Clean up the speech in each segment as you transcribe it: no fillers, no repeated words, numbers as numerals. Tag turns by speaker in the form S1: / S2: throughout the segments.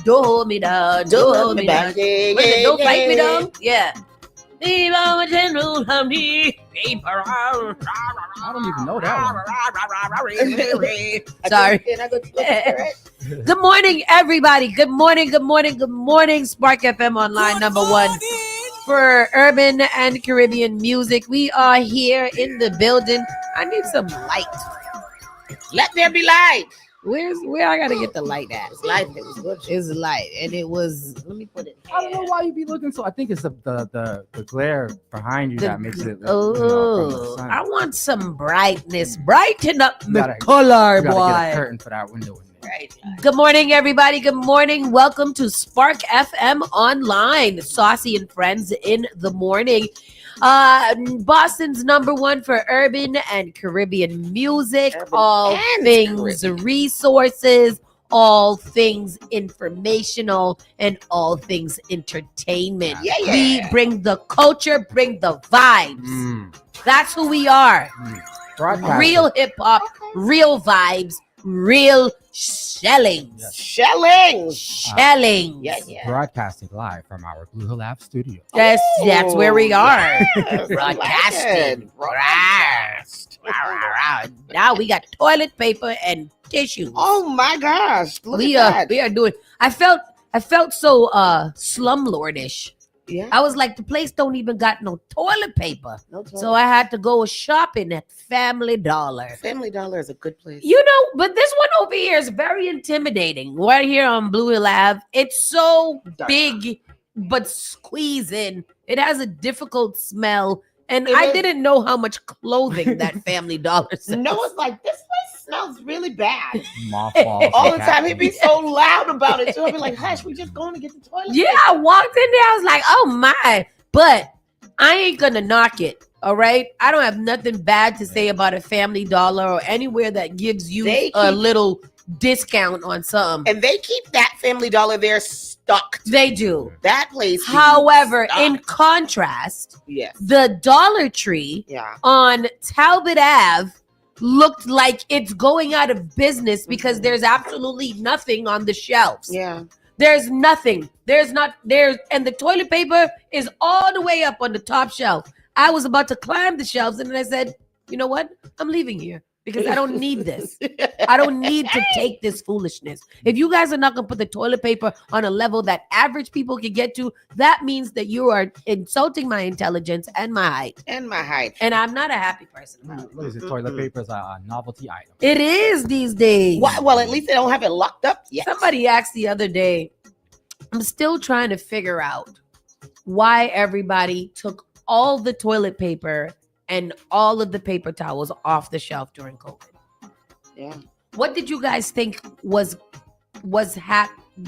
S1: Don't hold me down. Don't hold me down. Don't fight me down. Yeah.
S2: I don't even know that one.
S1: Sorry. Good morning, everybody. Good morning. Spark FM Online, number one for urban and Caribbean music. We are here in the building. I need some light.
S3: Let there be light.
S1: Where I gotta get the light at?
S3: It's light. It was good.
S1: It's light, and it was. Let me put it.
S2: I don't know why you be looking so. I think it's the glare behind you that makes it.
S1: I want some brightness. Brighten up the color,
S2: you gotta
S1: boy.
S2: Get a curtain for that window in there.
S3: Right.
S1: Good morning, everybody. Good morning. Welcome to Spark FM Online. Saucy and Friends in the morning. Boston's number one for urban and Caribbean music. All things resources, all things informational, and all things entertainment.
S3: Yeah.
S1: We bring the culture, bring the vibes. That's who we are. Real hip hop, real vibes, real shelling.
S2: Yes.
S3: Shelling. Yeah.
S2: Broadcasting live from our Blue Hill Lab studio.
S1: That's where we are.
S3: Yes,
S1: Broadcasting. Now we got toilet paper and tissue.
S3: Oh my gosh. Look
S1: We
S3: at
S1: are doing. I felt so slumlordish.
S3: Yeah.
S1: I was like, the place don't even got no toilet paper.
S3: No toilet.
S1: So I had to go shopping at Family Dollar.
S3: Family Dollar is a good place.
S1: You know, but this one over here is very intimidating. Right here on Blue Hill Ave. It's so
S3: Dark.
S1: big, but squeezing. It has a difficult smell. And
S3: It
S1: I
S3: is.
S1: didn't know how much clothing that Family Dollar sells.
S3: No, it's like this place smells really bad.
S2: Mothballs.
S3: All the time. He'd be so loud about it too. I'd be like, hush, we just going to get the toilet.
S1: Yeah, I walked in there. I was like, oh my. But I ain't going to knock it. All right. I don't have nothing bad to say about a Family Dollar or anywhere that gives you a little discount on something.
S3: And they keep that Family Dollar there stuck.
S1: They do.
S3: That place. keeps
S1: However,
S3: stuck.
S1: in contrast,
S3: Yes.
S1: the Dollar Tree
S3: Yeah.
S1: on Talbot Ave looked like it's going out of business because there's absolutely nothing on the shelves.
S3: Yeah.
S1: There's nothing. And the toilet paper is all the way up on the top shelf. I was about to climb the shelves and then I said, you know what? I'm leaving here because I don't need this. I don't need to take this foolishness. If you guys are not going to put the toilet paper on a level that average people can get to, that means that you are insulting my intelligence and my height.
S3: And my height.
S1: And I'm not a happy person about it.
S2: What is it? Toilet paper is a novelty item.
S1: It is these days.
S3: Well, at least they don't have it locked up yet.
S1: Somebody asked the other day, I'm still trying to figure out why everybody took all the toilet paper and all of the paper towels off the shelf during COVID.
S3: Yeah.
S1: What did you guys think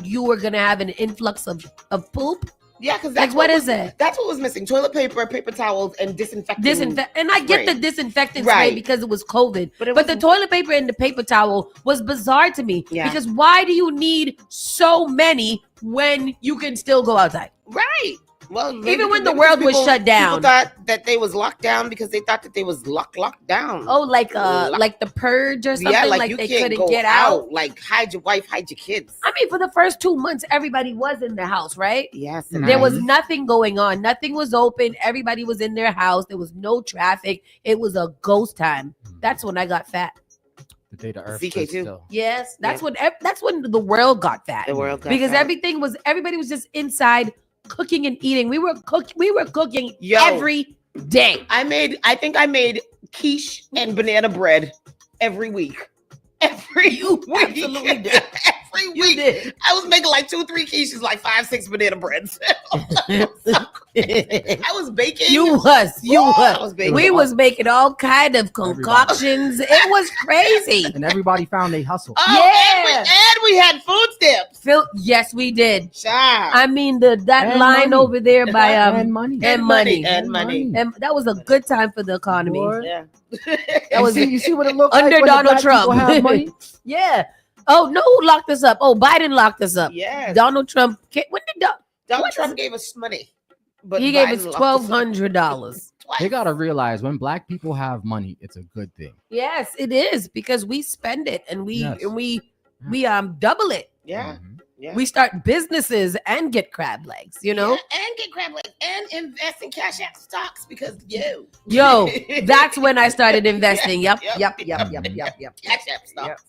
S1: you were gonna have an influx of poop?
S3: Yeah, because
S1: Like, what is it?
S3: That's what was missing. Toilet paper, paper towels, and disinfectant.
S1: And I get
S3: Right.
S1: the disinfectant
S3: Right.
S1: spray because it was COVID.
S3: But it
S1: But the
S3: wasn't-
S1: toilet paper and the paper towel was bizarre to me.
S3: Yeah.
S1: Because why do you need so many when you can still go outside?
S3: Right. Well,
S1: Even when the world was shut down.
S3: People thought that they was locked down because they thought that they was locked down.
S1: Oh, like the purge or something?
S3: yeah,
S1: like
S3: you
S1: they
S3: can't
S1: couldn't
S3: go
S1: get out.
S3: Like hide your wife, hide your kids.
S1: I mean, for the first 2 months, everybody was in the house, right?
S3: Yes.
S2: Nice.
S1: There was nothing going on. Nothing was open. Everybody was in their house. There was no traffic. It was a ghost time. That's when I got fat.
S2: The day the earth
S3: CK2.
S2: stood still.
S1: Yes, that's when the world got fat.
S3: The world got
S1: Because
S3: fat.
S1: everybody was just inside cooking and eating. We were cooking
S3: Yo.
S1: every day.
S3: I think I made quiche and banana bread every week. Every week.
S1: absolutely did.
S3: Every
S1: You
S3: week.
S1: did.
S3: I was making like 2-3 quiches, like 5-6 banana breads. I was baking.
S1: You
S3: I
S1: was.
S3: was baking.
S1: We was making all kind of concoctions. It was crazy.
S2: And everybody found a hustle.
S3: Oh,
S1: Yeah.
S3: and we had food stamps.
S1: Yes, we did.
S3: Child.
S1: I mean, that
S2: And
S1: line
S2: money.
S1: over there by
S2: and money.
S1: and money.
S3: And money.
S1: And that was a good time for the economy.
S2: Boy.
S3: Yeah.
S1: That was
S2: you see what it looked
S1: under
S2: like when the
S1: Donald
S2: black people
S1: Trump.
S2: have money?
S1: Yeah. Oh no, who locked us up? Oh, Biden locked us up.
S3: Yes.
S1: Donald Trump. When did
S3: Donald Trump gave us money. But
S1: he gave
S3: Biden
S1: us
S3: locked up
S1: $1,200?
S3: twice.
S2: They gotta realize when black people have money, it's a good thing.
S1: Yes, it is because we spend it and we
S2: Yes.
S1: and we double it.
S3: Yeah.
S2: Mhm.
S3: Yeah.
S1: We start businesses and get crab legs, you know?
S3: Yeah, and get crab legs and invest in Cash App stocks because
S1: Yo, that's when I started investing. Yep.
S3: Yep.
S1: Cash
S3: App stocks.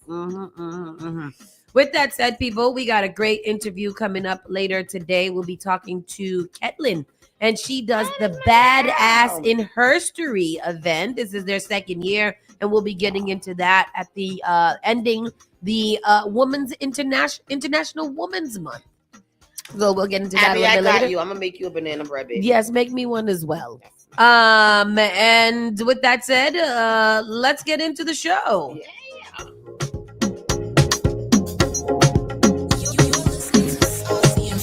S1: With that said, people, we got a great interview coming up later today. We'll be talking to Ketlin, and she does the Badass in Herstory event. This is their second year, and we'll be getting into that at the ending the Women's International Women's Month. So we'll get into that
S3: Abby,
S1: a little
S3: I
S1: bit
S3: got
S1: later.
S3: you. I'm gonna make you a banana bread, baby.
S1: Yes, make me one as well. And with that said, let's get into the show.
S3: Yeah.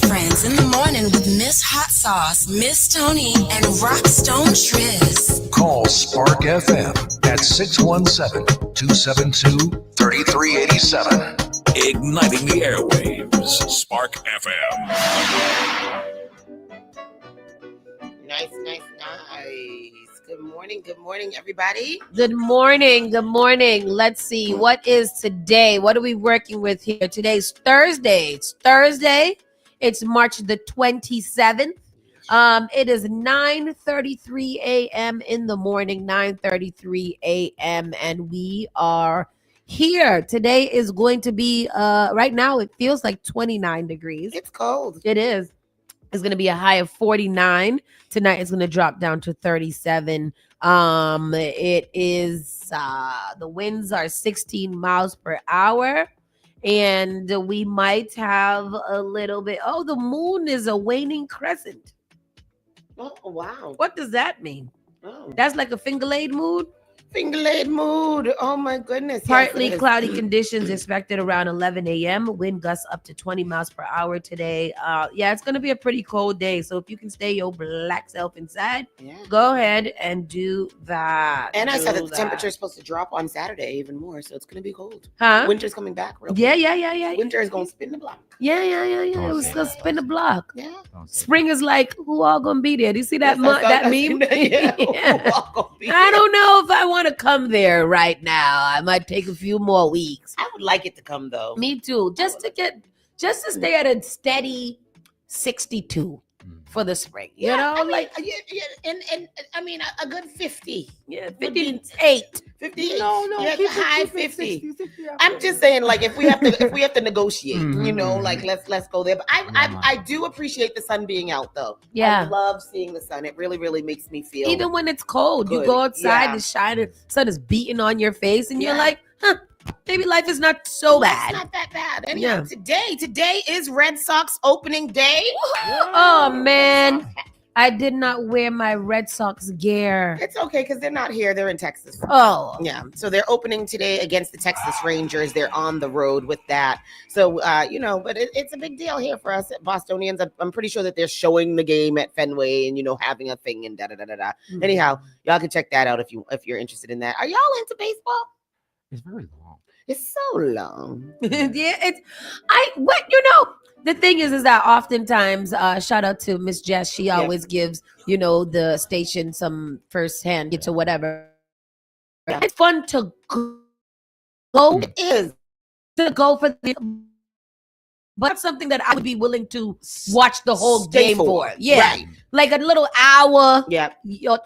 S4: Friends in the morning with Miss Hot Sauce, Miss Tony, and Rockstone Triz.
S5: Call Spark FM at 617-272-3387. Igniting the airwaves. Spark FM.
S3: Nice. Good morning, everybody.
S1: Good morning. Let's see. What is today? What are we working with here? Today's Thursday. It's March the 27th. It is 9:33 a.m. in the morning, 9:33 a.m. And we are here. Today is going to be, right now it feels like 29 degrees.
S3: It's cold.
S1: It is. It's going to be a high of 49. Tonight it's going to drop down to 37. It is, the winds are 16 miles per hour. And we might have a little bit. Oh, the moon is a waning crescent.
S3: Oh, wow.
S1: What does that mean?
S3: Oh.
S1: That's like a finger-laid mood.
S3: Finger-laid mood. Oh, my goodness.
S1: Partly
S3: Yes, it is.
S1: cloudy conditions expected around 11 a.m. Wind gusts up to 20 miles per hour today. Yeah, it's going to be a pretty cold day. So if you can stay your black self inside,
S3: Yeah.
S1: go ahead and do that.
S3: And I saw that
S1: Do
S3: the temperature is supposed to drop on Saturday even more, so it's going to be cold.
S1: Huh?
S3: Winter's coming back. Real
S1: Yeah.
S3: quick. Winter is going to spin the block.
S1: Yeah. It was going to spin the block.
S3: Yeah.
S1: Spring is like, who all going to be there? Do you see that that meme?
S3: Yeah.
S1: I don't know if I want to come there right now. I might take a few more weeks.
S3: I would like it to come though.
S1: Me too. Just to stay at a steady 62 for the spring. You know,
S3: I mean,
S1: like
S3: and I mean a good 50.
S1: yeah,
S3: would be-
S1: 58.
S3: 58.
S2: No,
S3: Yeah,
S2: keep it-
S3: high
S2: keep it
S3: 50.
S2: 60, yeah.
S3: I'm just saying, like, if we have to negotiate, you know,
S2: Mhm.
S3: like let's go there. But I do appreciate the sun being out though. I
S1: Yeah.
S3: love seeing the sun. It really, really makes me feel
S1: Even when it's cold, you
S3: Good.
S1: go outside,
S3: Yeah.
S1: the shining sun is beating on your face, and you're
S3: Yeah.
S1: like, huh, maybe life is not so
S3: It's
S1: bad.
S3: not that bad. And
S1: Yeah.
S3: today is Red Sox opening day.
S1: Oh man, I did not wear my Red Sox gear.
S3: It's okay because they're not here. They're in Texas.
S1: Oh,
S3: Yeah, so they're opening today against the Texas Rangers. They're on the road with that. So, you know, but it's a big deal here for us Bostonians. I'm pretty sure that they're showing the game at Fenway and, you know, having a thing and da-da-da-da-da. Anyhow, y'all can check that out if you're interested in that. Are y'all into baseball?
S2: It's very long.
S3: It's so long.
S1: yeah, the thing is that oftentimes, shout out to Miss Jess, she always gives, you know, the station some firsthand to whatever.
S3: Yeah.
S1: It's fun to go
S3: It is.
S1: for the, but it's something that I would be willing to watch the whole
S3: Stay
S1: game for.
S3: for.
S1: Yeah,
S3: Right.
S1: like a little hour,
S3: Yeah.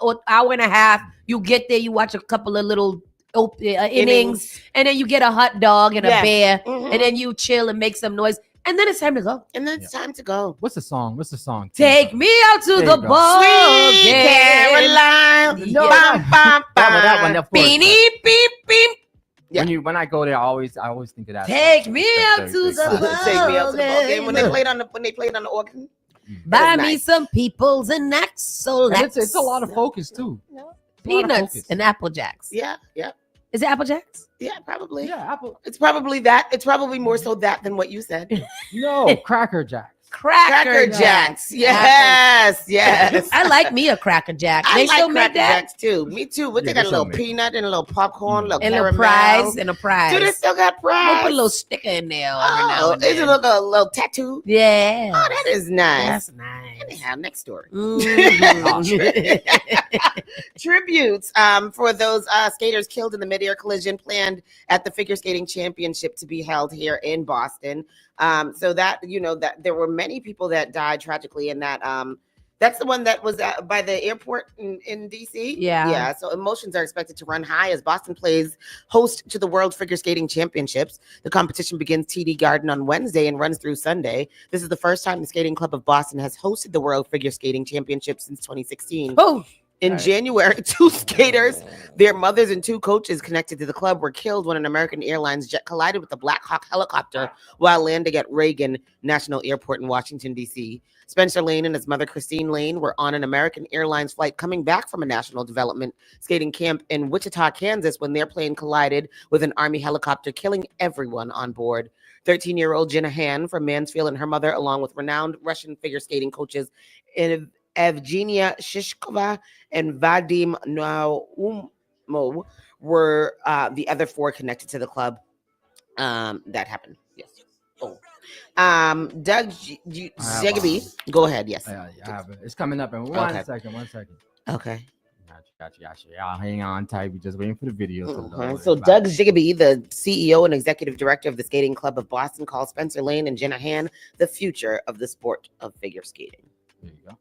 S1: or hour and a half. You get there, you watch a couple of little innings, and then you get a hot dog and
S3: Yeah.
S1: a beer,
S3: Mhm.
S1: and then you chill and make some noise, and then it's time to go.
S3: And then it's time to go.
S2: What's the song?
S1: Take me out to
S2: There
S1: the
S2: you go.
S1: ball
S3: Sweet
S1: game.
S3: Caroline.
S1: No,
S3: Bum, bum,
S2: That one,
S3: bum.
S2: of course,
S1: Beep,
S2: but
S1: beep, beep.
S3: Yeah.
S2: when I go there, I always think of that.
S1: Take
S2: song.
S1: me
S2: It's
S1: out
S2: very
S1: to
S2: big
S1: the
S2: song.
S1: ball.
S3: Take me out to the ball game when they
S1: game.
S3: played on the organ.
S1: Buy
S3: That's
S1: me
S3: nice.
S1: some peoples and Axel.
S2: And it's a lot of focus too. A lot of
S1: peanuts
S2: focus.
S1: and Apple Jacks.
S3: Yeah.
S1: Is it Apple Jacks?
S3: Yeah, probably.
S2: Yeah, Apple.
S3: It's probably that. It's probably more so that than what you said.
S2: No, Cracker Jacks.
S1: Cracker Jacks.
S3: Yes.
S1: I like me a Cracker Jack.
S3: I
S1: They
S3: like
S1: still make
S3: Cracker
S1: that?
S3: Jacks too. Me too. But
S2: Yeah,
S3: they got
S2: they
S3: a little
S2: still make
S3: peanut and a little popcorn, a little
S1: And a
S3: caramel.
S1: prize and a prize.
S3: Do they still got
S1: We'll
S3: prize?
S1: put a little sticker in there every now
S3: Oh,
S1: and
S3: is it
S1: then.
S3: like a little tattoo?
S1: Yeah.
S3: Oh, that is nice.
S1: That's nice.
S3: Anyhow, next story.
S1: Mhm.
S3: Tributes for those skaters killed in the midair collision planned at the figure skating championship to be held here in Boston. So that that there were many people that died tragically in that. That's the one that was by the airport in DC.
S1: Yeah.
S3: So emotions are expected to run high as Boston plays host to the World Figure Skating Championships. The competition begins TD Garden on Wednesday and runs through Sunday. This is the first time the Skating Club of Boston has hosted the World Figure Skating Championship since 2016.
S1: Oh,
S3: In January, 2 skaters, their mothers, and 2 coaches connected to the club were killed when an American Airlines jet collided with a Black Hawk helicopter while landing at Reagan National Airport in Washington, D.C. Spencer Lane and his mother, Christine Lane, were on an American Airlines flight coming back from a national development skating camp in Wichita, Kansas, when their plane collided with an Army helicopter, killing everyone on board. 13-year-old Jenna Han from Mansfield and her mother, along with renowned Russian figure skating coaches Evgenia Shishkova and Vadim Naumo, were the other 4 connected to the club. That happened. Yes. Doug Zegaby. Go ahead. Yes.
S2: I have it. It's coming up in one second. 1 second.
S3: Okay.
S2: Gotcha. Y'all hang on tight. We're just waiting for the video.
S3: So Doug Zigaby, the CEO and executive director of the Skating Club of Boston, calls Spencer Lane and Jenna Han the future of the sport of figure skating.
S2: There you go.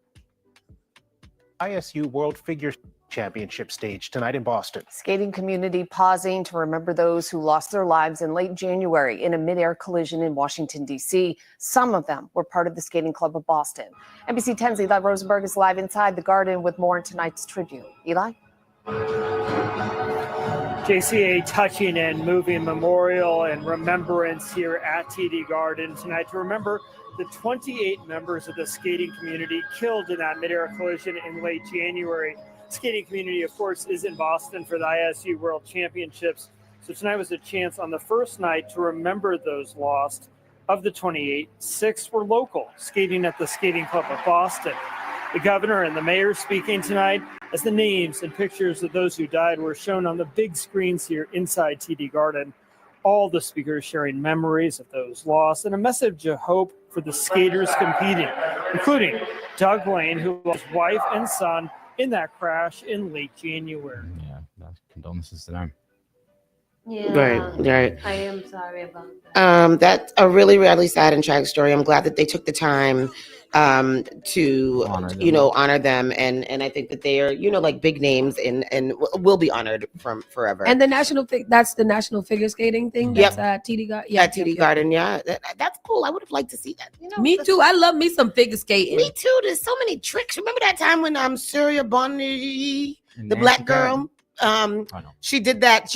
S6: ISU World Figure Championship stage tonight in Boston.
S7: Skating community pausing to remember those who lost their lives in late January in a midair collision in Washington, D.C. Some of them were part of the Skating Club of Boston. NBC 10's Eli Rosenberg is live inside the Garden with more in tonight's tribute. Eli?
S8: JCA touching and moving memorial and remembrance here at TD Garden tonight to remember the 28 members of the skating community killed in that midair collision in late January. Skating community, of course, is in Boston for the ISU World Championships. So tonight was a chance on the first night to remember those lost. Of the 28, 6 were local, skating at the Skating Club of Boston. The governor and the mayor speaking tonight as the names and pictures of those who died were shown on the big screens here inside TD Garden. All the speakers sharing memories of those lost and a message of hope for the skaters competing, including Doug Lane, who lost his wife and son in that crash in late January.
S2: Yeah, condolences to them.
S9: Yeah,
S3: Right.
S9: I am sorry about that.
S3: That's a really, really sad and tragic story. I'm glad that they took the time to honor them, and I think that they are like big names and will be honored from forever.
S1: And that's the national figure skating thing. That's TD Garden.
S3: Yeah, TD Garden. Yeah, that's cool. I would have liked to see that.
S1: Me too. I love me some figure skating.
S3: Me too. There's so many tricks. Remember that time when Surya Bonnie, the black girl, she did that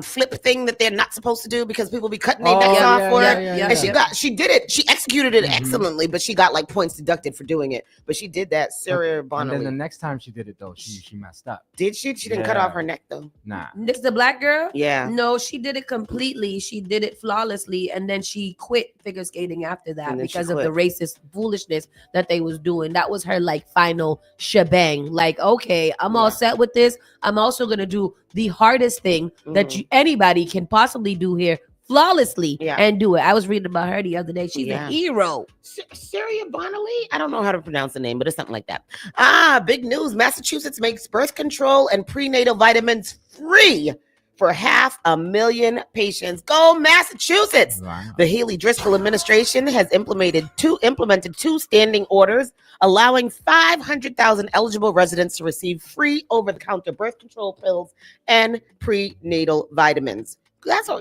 S3: flip thing that they're not supposed to do because people be cutting their necks off for it. And she did it. She executed it excellently, but she got like points deducted for doing it. But she did that, Surya Bonnie.
S2: And then the next time she did it though, she messed up.
S3: Did she? She didn't cut off her neck though.
S2: Nah.
S1: This the black girl?
S3: Yeah.
S1: No, she did it completely. She did it flawlessly, and then she quit figure skating after that because of the racist foolishness that they was doing. That was her like final shebang. Like, okay, I'm all set with this. I'm also gonna do the hardest thing that anybody can possibly do here flawlessly and do it. I was reading about her the other day. She's a hero.
S3: Surya Bonnie? I don't know how to pronounce the name, but it's something like that. Big news. Massachusetts makes birth control and prenatal vitamins free for 500,000 patients. Go Massachusetts! Wow. The Haley Driscoll administration has implemented two standing orders allowing 500,000 eligible residents to receive free over-the-counter birth control pills and prenatal vitamins. That's all.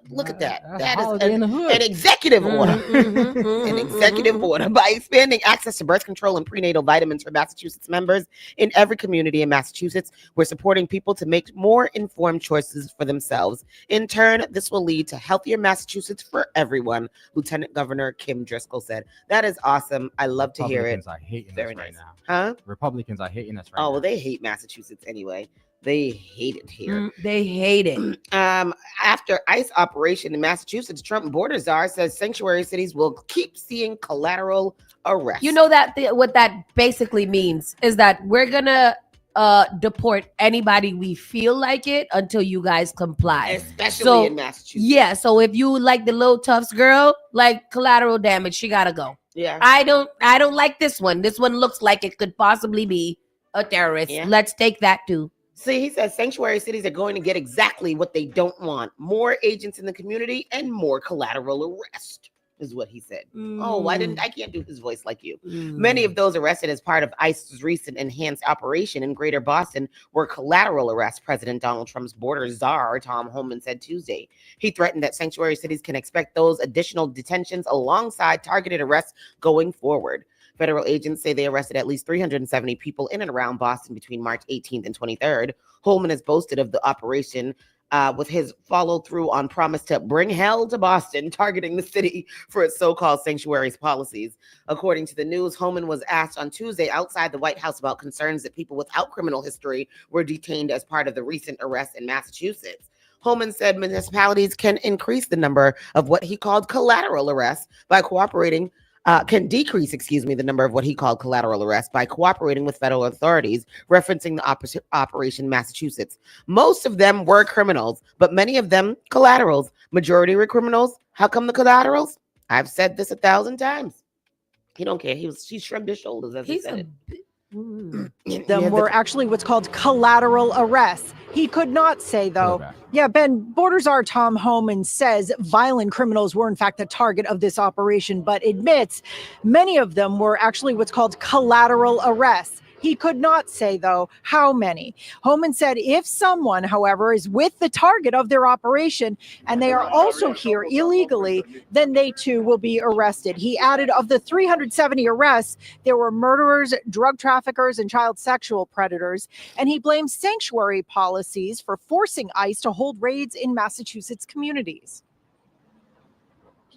S3: Look at that. That is an executive order. An executive order by expanding access to birth control and prenatal vitamins for Massachusetts members in every community in Massachusetts. We're supporting people to make more informed choices for themselves. In turn, this will lead to healthier Massachusetts for everyone, Lieutenant Governor Kim Driscoll said. That is awesome. I love to hear it.
S2: Republicans are hating
S3: Very
S2: us
S3: nice.
S2: right now.
S3: Huh?
S2: Republicans are hating us right now.
S3: Oh, well, they hate Massachusetts anyway. They hate it here.
S1: They hate it.
S3: After ICE operation in Massachusetts, Trump border czar says sanctuary cities will keep seeing collateral arrests.
S1: You know that what that basically means is that we're gonna deport anybody we feel like it until you guys comply.
S3: Especially in Massachusetts.
S1: Yeah, so if you like the little Tufts girl, like collateral damage, she gotta go.
S3: Yeah.
S1: I don't like this one. This one looks like it could possibly be a terrorist.
S3: Yeah.
S1: Let's take that too.
S3: See, he says sanctuary cities are going to get exactly what they don't want: more agents in the community and more collateral arrest, is what he said. Oh, I can't do his voice like you. Many of those arrested as part of ICE's recent enhanced operation in Greater Boston were collateral arrests, President Donald Trump's border czar, Tom Homan, said Tuesday. He threatened that sanctuary cities can expect those additional detentions alongside targeted arrests going forward. Federal agents say they arrested at least 370 people in and around Boston between March 18th and 23rd. Holman has boasted of the operation with his follow-through on promise to bring hell to Boston, targeting the city for its so-called sanctuaries policies. According to the news, Holman was asked on Tuesday outside the White House about concerns that people without criminal history were detained as part of the recent arrests in Massachusetts. Holman said municipalities can increase the number of what he called collateral arrests by can decrease, the number of what he called collateral arrests by cooperating with federal authorities, referencing the Operation Massachusetts. Most of them were criminals, but many of them collaterals. Majority were criminals. How come the collaterals? I've said this 1,000 times. He don't care. He shrugged his shoulders as he said it.
S10: Them were actually what's called collateral arrests. He could not say, though. Yeah, Ben, border czar Tom Homan says violent criminals were in fact the target of this operation, but admits many of them were actually what's called collateral arrests. He could not say, though, how many. Homan said if someone, however, is with the target of their operation and they are also here illegally, then they too will be arrested. He added of the 370 arrests, there were murderers, drug traffickers, and child sexual predators. And he blames sanctuary policies for forcing ICE to hold raids in Massachusetts communities.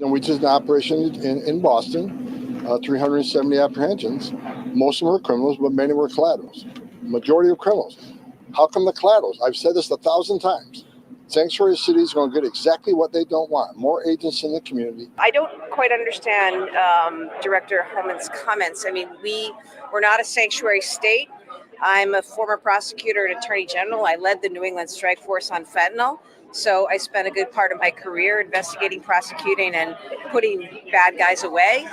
S11: And we did an operation in Boston, 370 apprehensions. Most of them were criminals, but many were collaterals. Majority of criminals. How come the collaterals? I've said this 1,000 times. Sanctuary cities are going to get exactly what they don't want: more agents in the community.
S12: I don't quite understand Director Homan's comments. I mean, we're not a sanctuary state. I'm a former prosecutor and attorney general. I led the New England Strike Force on fentanyl. So I spent a good part of my career investigating, prosecuting, and putting bad guys away.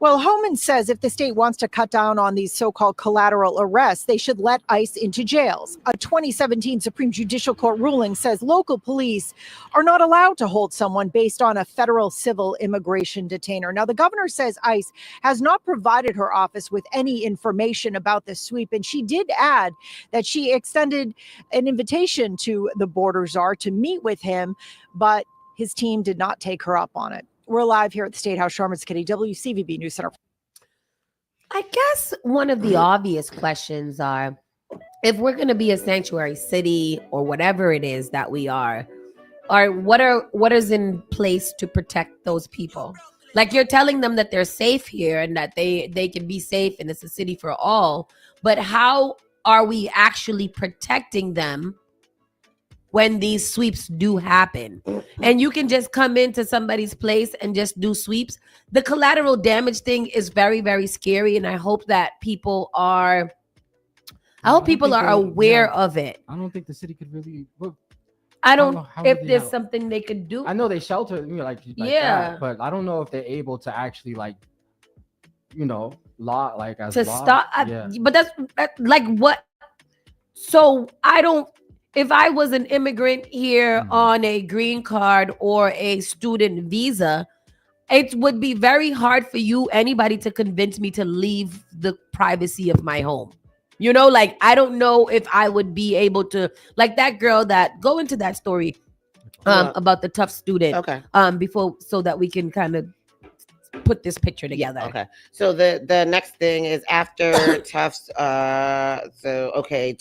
S10: Well, Homan says if the state wants to cut down on these so-called collateral arrests, they should let ICE into jails. A 2017 Supreme Judicial Court ruling says local police are not allowed to hold someone based on a federal civil immigration detainer. Now, the governor says ICE has not provided her office with any information about the sweep, and she did add that she extended an invitation to the border czar to meet with him, but his team did not take her up on it. We're live here at the State House. Sharman's Kitty, WCVB News Center.
S1: I guess one of the obvious questions are, if we're going to be a sanctuary city or whatever it is that we are what is in place to protect those people? Like, you're telling them that they're safe here and that they can be safe and it's a city for all, but how are we actually protecting them when these sweeps do happen? And you can just come into somebody's place and just do sweeps. The collateral damage thing is very, very scary, and I hope that people are aware of it.
S2: I don't think the city could really.
S1: I don't know if there's something they could do.
S2: I know they shelter, like
S1: yeah,
S2: that, but I don't know if they're able to actually law as
S1: to
S2: law.
S1: stop.
S2: Yeah.
S1: But that's like what? So I don't. If I was an immigrant here on a green card or a student visa, it would be very hard for anybody to convince me to leave the privacy of my home. I don't know if I would be able to, like that girl that go into that story about the tough student.
S3: Okay.
S1: Before, so that we can kind of put this picture together.
S3: Okay. So the next thing is after Tufts.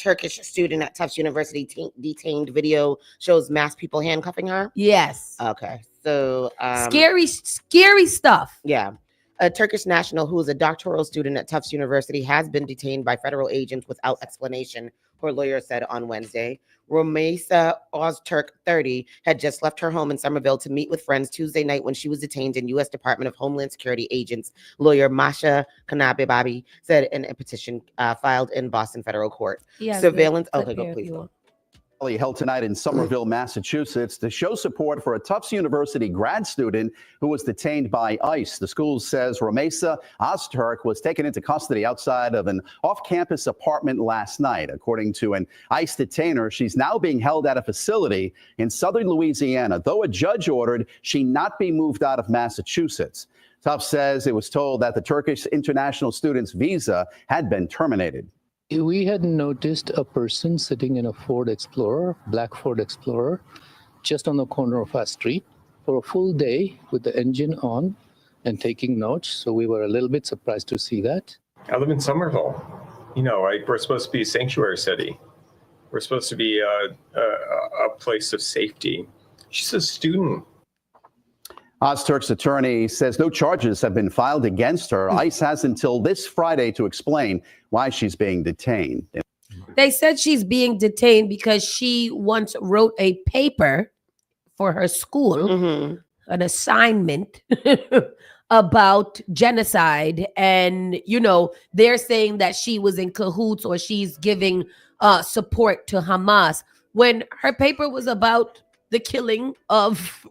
S3: Turkish student at Tufts University detained. Video shows mass people handcuffing her.
S1: Yes.
S3: Okay. So
S1: scary stuff.
S3: Yeah. A Turkish national who is a doctoral student at Tufts University has been detained by federal agents without explanation, her lawyer said on Wednesday. Romesa Ozturk, 30, had just left her home in Somerville to meet with friends Tuesday night when she was detained, and U.S. Department of Homeland Security agents. Lawyer Masha Kanabibabi said in a petition filed in Boston federal court.
S1: Yeah,
S3: surveillance. Okay, go please. Go.
S13: Held tonight in Somerville, Massachusetts, to show support for a Tufts University grad student who was detained by ICE. The school says Ramesa Ozturk was taken into custody outside of an off-campus apartment last night. According to an ICE detainer, she's now being held at a facility in southern Louisiana, though a judge ordered she not be moved out of Massachusetts. Tufts says it was told that the Turkish international student's visa had been terminated.
S14: We had noticed a person sitting in a Ford Explorer, black Ford Explorer, just on the corner of our street for a full day with the engine on and taking notes. So we were a little bit surprised to see that.
S15: I live in Somerville. You know, we're supposed to be a sanctuary city. We're supposed to be a place of safety. She's a student.
S13: Ozturk's attorney says no charges have been filed against her. ICE has until this Friday to explain why she's being detained.
S1: They said she's being detained because she once wrote a paper for her school, an assignment about genocide. And, you know, they're saying that she was in cahoots or she's giving support to Hamas when her paper was about the killing of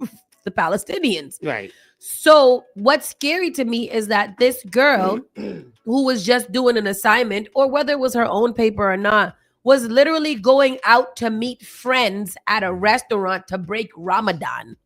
S1: the Palestinians.
S3: Right.
S1: So what's scary to me is that this girl who was just doing an assignment, or whether it was her own paper or not, was literally going out to meet friends at a restaurant to break Ramadan.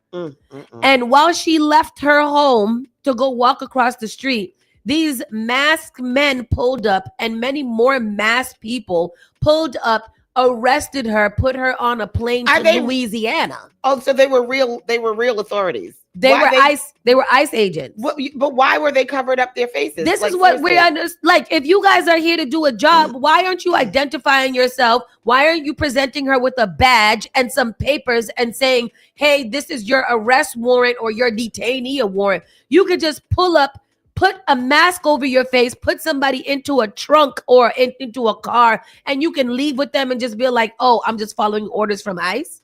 S1: And while she left her home to go walk across the street, these masked men pulled up, and many more masked people pulled up, arrested her, put her on a plane to Louisiana.
S3: Oh, so they were real authorities.
S1: They were ICE agents.
S3: But why were they covered up their faces?
S1: This is what we understand. Like, if you guys are here to do a job, why aren't you identifying yourself? Why aren't you presenting her with a badge and some papers and saying, hey, this is your arrest warrant or your detainee warrant? You could just pull up, put a mask over your face, put somebody into a trunk or into a car, and you can leave with them and just be like, oh, I'm just following orders from ICE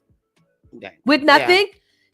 S1: with nothing.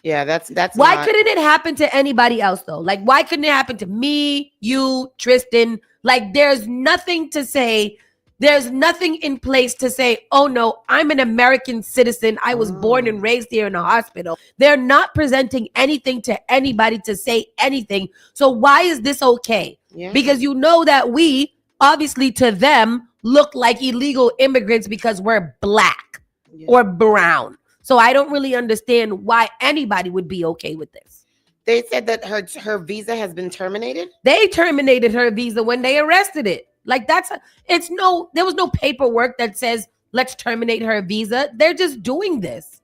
S3: Yeah, that's
S1: why couldn't it happen to anybody else though? Like, why couldn't it happen to me, you, Tristan? Like, there's nothing to say. There's nothing in place to say, oh no, I'm an American citizen. I was born and raised here in a hospital. They're not presenting anything to anybody to say anything. So why is this okay? Because you know that we, obviously to them, look like illegal immigrants because we're black or brown. So I don't really understand why anybody would be okay with this.
S3: They said that her visa has been terminated.
S1: They terminated her visa when they arrested it. Like, there was no paperwork that says let's terminate her visa. They're just doing this.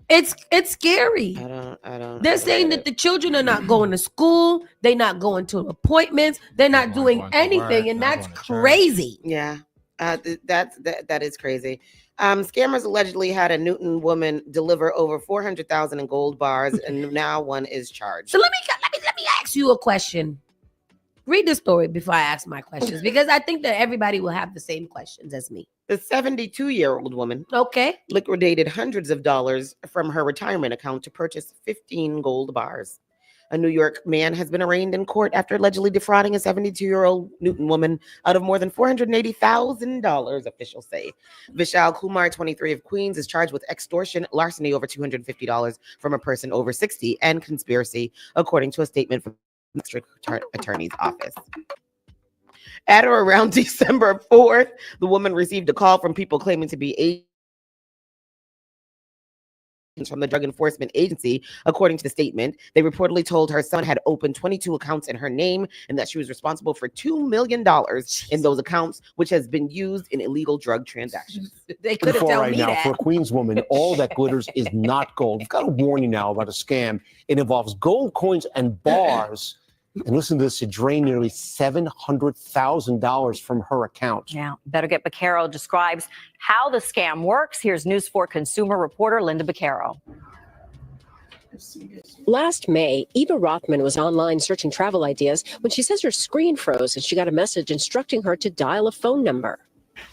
S1: It's scary. They're saying that the children are not going to school. They're not going to appointments. They're not doing anything, and that's crazy.
S3: Yeah, that is crazy. Scammers allegedly had a Newton woman deliver over 400,000 in gold bars, and now one is charged.
S1: So let me ask you a question. Read the story before I ask my questions, because I think that everybody will have the same questions as me.
S3: The 72-year-old woman, liquidated hundreds of dollars from her retirement account to purchase 15 gold bars. A New York man has been arraigned in court after allegedly defrauding a 72-year-old Newton woman out of more than $480,000, officials say. Vishal Kumar, 23 of Queens, is charged with extortion, larceny over $250 from a person over 60, and conspiracy, according to a statement from the district attorney's office. At or around December 4th, the woman received a call from people claiming to be agents from the Drug Enforcement Agency. According to the statement, they reportedly told her son had opened 22 accounts in her name and that she was responsible for $2 million in those accounts, which has been used in illegal drug transactions.
S1: They could have told me that.
S16: For a Queens woman, all that glitters is not gold. I've got to warn you now about a scam. It involves gold coins and bars. And listen to this, it drained nearly $700,000 from her account.
S17: Yeah, Better Get Baccaro describes how the scam works. Here's News 4 consumer reporter Linda Baccaro.
S18: Last May, Eva Rothman was online searching travel ideas when she says her screen froze and she got a message instructing her to dial a phone number.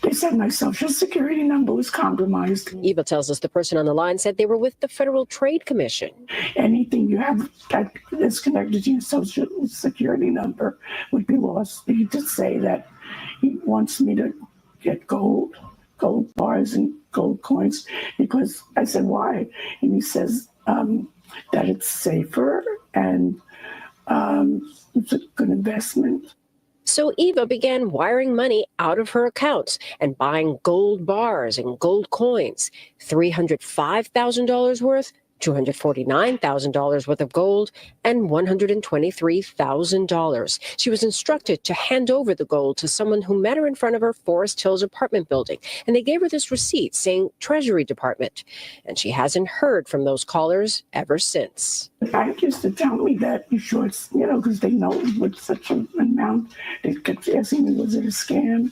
S19: They said my social security number was compromised.
S18: Eva tells us the person on the line said they were with the Federal Trade Commission.
S19: Anything you have that is connected to your social security number would be lost. He did say that he wants me to get gold gold bars and gold coins because I said, why? And he says that it's safer and it's a good investment.
S18: So Eva began wiring money out of her accounts and buying gold bars and gold coins, $305,000 worth, $249,000 worth of gold, and $123,000. She was instructed to hand over the gold to someone who met her in front of her Forest Hills apartment building, and they gave her this receipt saying Treasury Department. And she hasn't heard from those callers ever since.
S19: The bank used to tell me that you should, because they know with such an amount, they kept asking me, was it a scam?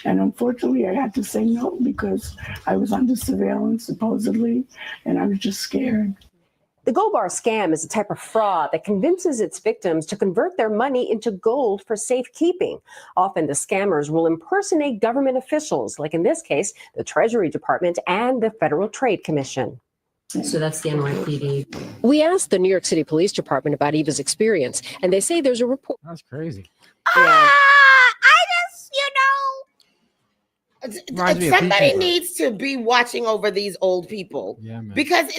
S19: And unfortunately, I had to say no because I was under surveillance, supposedly, and I was just scared.
S18: The gold bar scam is a type of fraud that convinces its victims to convert their money into gold for safekeeping. Often the scammers will impersonate government officials, like in this case, the Treasury Department and the Federal Trade Commission.
S9: So that's the NYPD.
S18: We asked the New York City Police Department about Eva's experience, and they say there's a report.
S2: That's crazy.
S3: I just,
S2: Reminds me of
S3: somebody
S2: Beekeeper.
S3: needs to be watching over these old people.
S2: Yeah, man.
S3: Because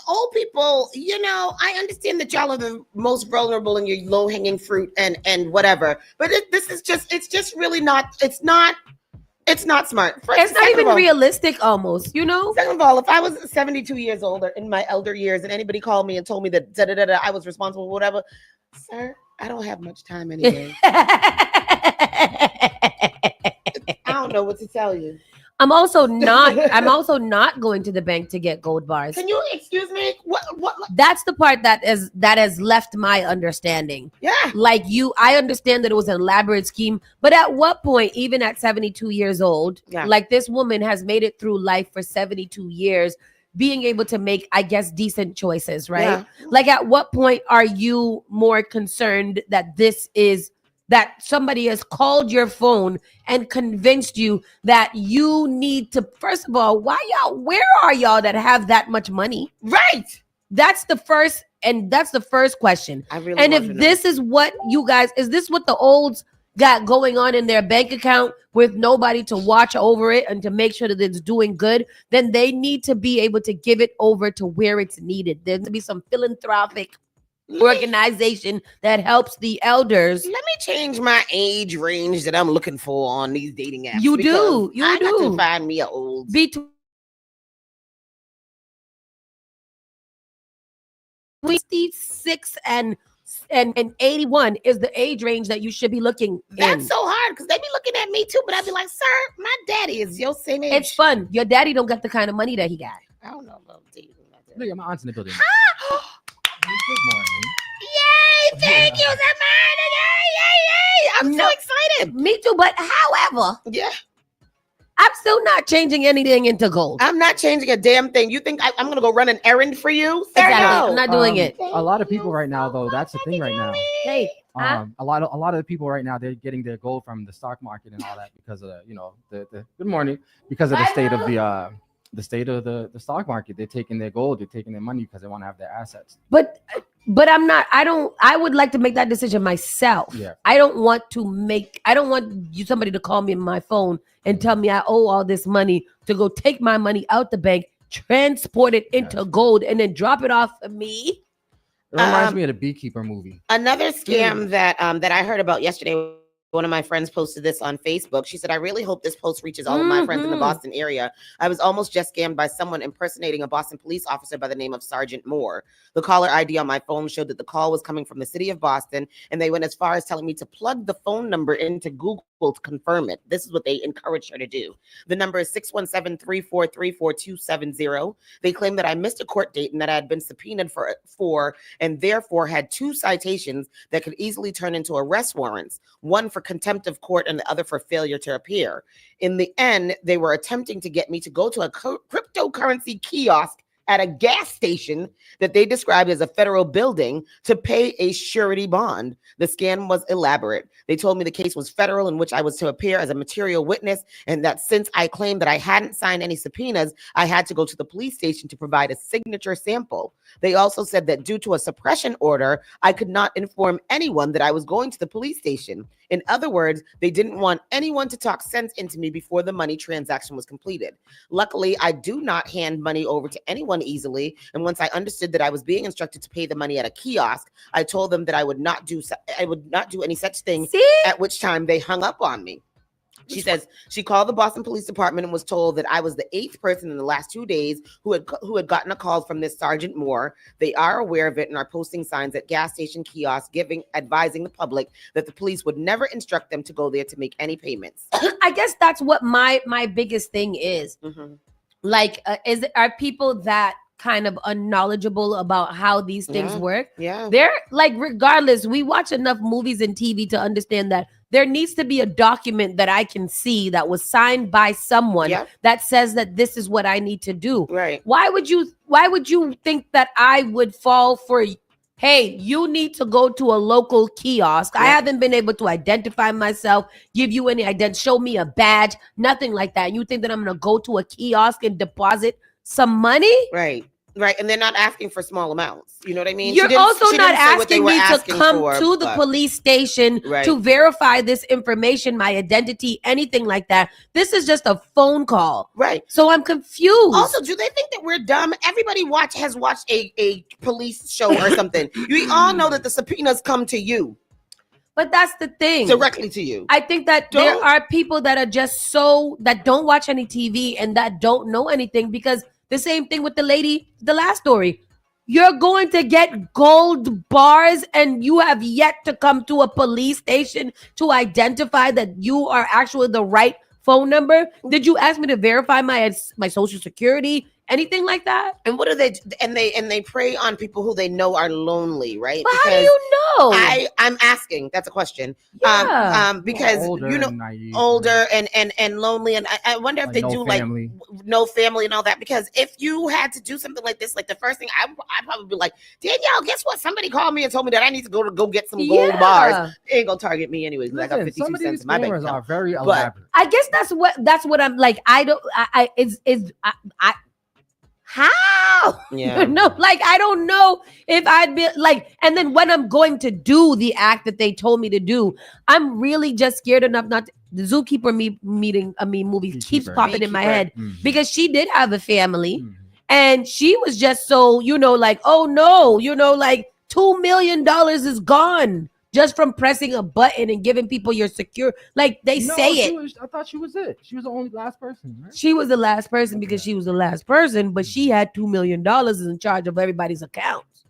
S3: old people, I understand that y'all are the most vulnerable and your low-hanging fruit and whatever. But it's just really not, it's not smart.
S1: It's not even realistic almost,
S3: Second of all, if I was 72 years old or in my elder years and anybody called me and told me that I was responsible for whatever, sir, I don't have much time anyway. I don't know what to tell you.
S1: I'm also not going to the bank to get gold bars.
S3: Can you excuse me? What?
S1: That's the part that has left my understanding.
S3: Yeah.
S1: I understand that it was an elaborate scheme, but at what point, even at 72 years old, like this woman has made it through life for 72 years, being able to make, I guess, decent choices, right?
S3: Yeah.
S1: Like at what point are you more concerned that somebody has called your phone and convinced you that you need to, first of all, where are y'all that have that much money?
S3: Right.
S1: That's the first question. And if this is what is this what the olds got going on in their bank account with nobody to watch over it and to make sure that it's doing good, then they need to be able to give it over to where it's needed. There's to be some philanthropic organization that helps the elders.
S3: Let me change my age range that I'm looking for on these dating apps.
S1: You do.
S3: I got to find me an old.
S1: Between 66 and 81 is the age range that you should be looking
S3: That's
S1: in.
S3: so hard because they be looking at me too, but I'd be like, sir, my daddy is your same age.
S1: It's fun. Your daddy don't got the kind of money that he got.
S3: I don't know about dating.
S2: Look at my aunt's in the building.
S3: Good morning. Yay! Thank you, Samantha. Yay! I'm so excited.
S1: Me too, but however,
S3: yeah,
S1: I'm still not changing anything into gold.
S3: I'm not changing a damn thing. You think I'm gonna go run an errand for you? Sir,
S1: Exactly.
S3: no.
S1: I'm not doing it.
S2: A lot of people right now, though, that's the thing right now.
S1: Hey,
S2: A lot of the people right now, they're getting their gold from the stock market and all that because of the good morning, because of the state of the stock market. They're taking their gold, they're taking their money because they want to have their assets.
S1: But I would like to make that decision myself.
S2: Yeah.
S1: I don't want somebody to call me on my phone and tell me I owe all this money to go take my money out the bank, transport it into gold, and then drop it off for me.
S2: It reminds me of the Beekeeper movie.
S3: Another scam that I heard about yesterday. One of my friends posted this on Facebook. She said, I really hope this post reaches all of my friends in the Boston area. I was almost just scammed by someone impersonating a Boston police officer by the name of Sergeant Moore. The caller ID on my phone showed that the call was coming from the city of Boston, and they went as far as telling me to plug the phone number into Google to confirm it. This is what they encouraged her to do. The number is 617-343-4270. They claim that I missed a court date and that I had been subpoenaed for and therefore had 2 citations that could easily turn into arrest warrants, one for contempt of court and the other for failure to appear. In the end, they were attempting to get me to go to a cryptocurrency kiosk at a gas station that they described as a federal building to pay a surety bond. The scam was elaborate. They told me the case was federal, in which I was to appear as a material witness, and that since I claimed that I hadn't signed any subpoenas, I had to go to the police station to provide a signature sample. They also said that due to a suppression order, I could not inform anyone that I was going to the police station. In other words, they didn't want anyone to talk sense into me before the money transaction was completed. Luckily, I do not hand money over to anyone easily, and once I understood that I was being instructed to pay the money at a kiosk, I told them that I would not do any such thing. At which time they hung up on me. She says she called the Boston Police Department and was told that I was the 8th person in the last 2 days who had gotten a call from this Sergeant Moore. They are aware of it and are posting signs at gas station kiosks, advising the public that the police would never instruct them to go there to make any payments.
S1: I guess that's what my biggest thing is. Like, are people that kind of unknowledgeable about how these things work?
S3: Yeah.
S1: They're like, regardless, we watch enough movies and TV to understand that there needs to be a document that I can see that was signed by someone that says that this is what I need to do.
S3: Right.
S1: Why would you think that I would fall for, hey, you need to go to a local kiosk? I haven't been able to identify myself, give you any identity, show me a badge, nothing like that. You think that I'm going to go to a kiosk and deposit some money?
S3: Right. And they're not asking for small amounts. You know what I mean?
S1: You're also not asking me to come to the
S3: but-
S1: police station to verify this information, my identity, anything like that. This is just a phone call.
S3: Right.
S1: So I'm confused.
S3: Also, do they think that we're dumb? Everybody has watched a police show or something. We all know that the subpoenas come to you.
S1: But that's the thing.
S3: Directly to you.
S1: I think that there are people that are just that don't watch any TV and that don't know anything, because the same thing with the lady, the last story. You're going to get gold bars and you have yet to come to a police station to identify that you are actually the right phone number. Did you ask me to verify my social security? Anything like that?
S3: And what do they? And they prey on people who they know are lonely, right?
S1: But how do you know?
S3: I'm asking. That's a question.
S1: Yeah.
S3: Because
S2: older,
S3: you know,
S2: and naive,
S3: older and lonely, and I wonder if they
S2: no
S3: do
S2: family.
S3: like no family and all that. Because if you had to do something like this, like the first thing I'd probably be like, Danielle, guess what? Somebody called me and told me that I need to go get some gold bars. They ain't gonna target me anyways. I got 52
S2: some of
S3: cents
S2: these
S3: in my bank
S2: scammers
S3: account.
S2: are very
S3: But
S2: elaborate.
S1: I guess that's what I'm like. How?
S3: Yeah.
S1: No, like, I don't know if I'd be like, and then when I'm going to do the act that they told me to do, I'm really just scared enough not to. The Zookeeper movie keeps popping in my head because she did have a family and she was just so, like, oh no, like $2 million is gone just from pressing a button and giving people your secure, like they say it.
S2: I thought she was it. She was the only last person, right?
S1: She was the last person because she was the last person, but she had $2 million in charge of everybody's accounts.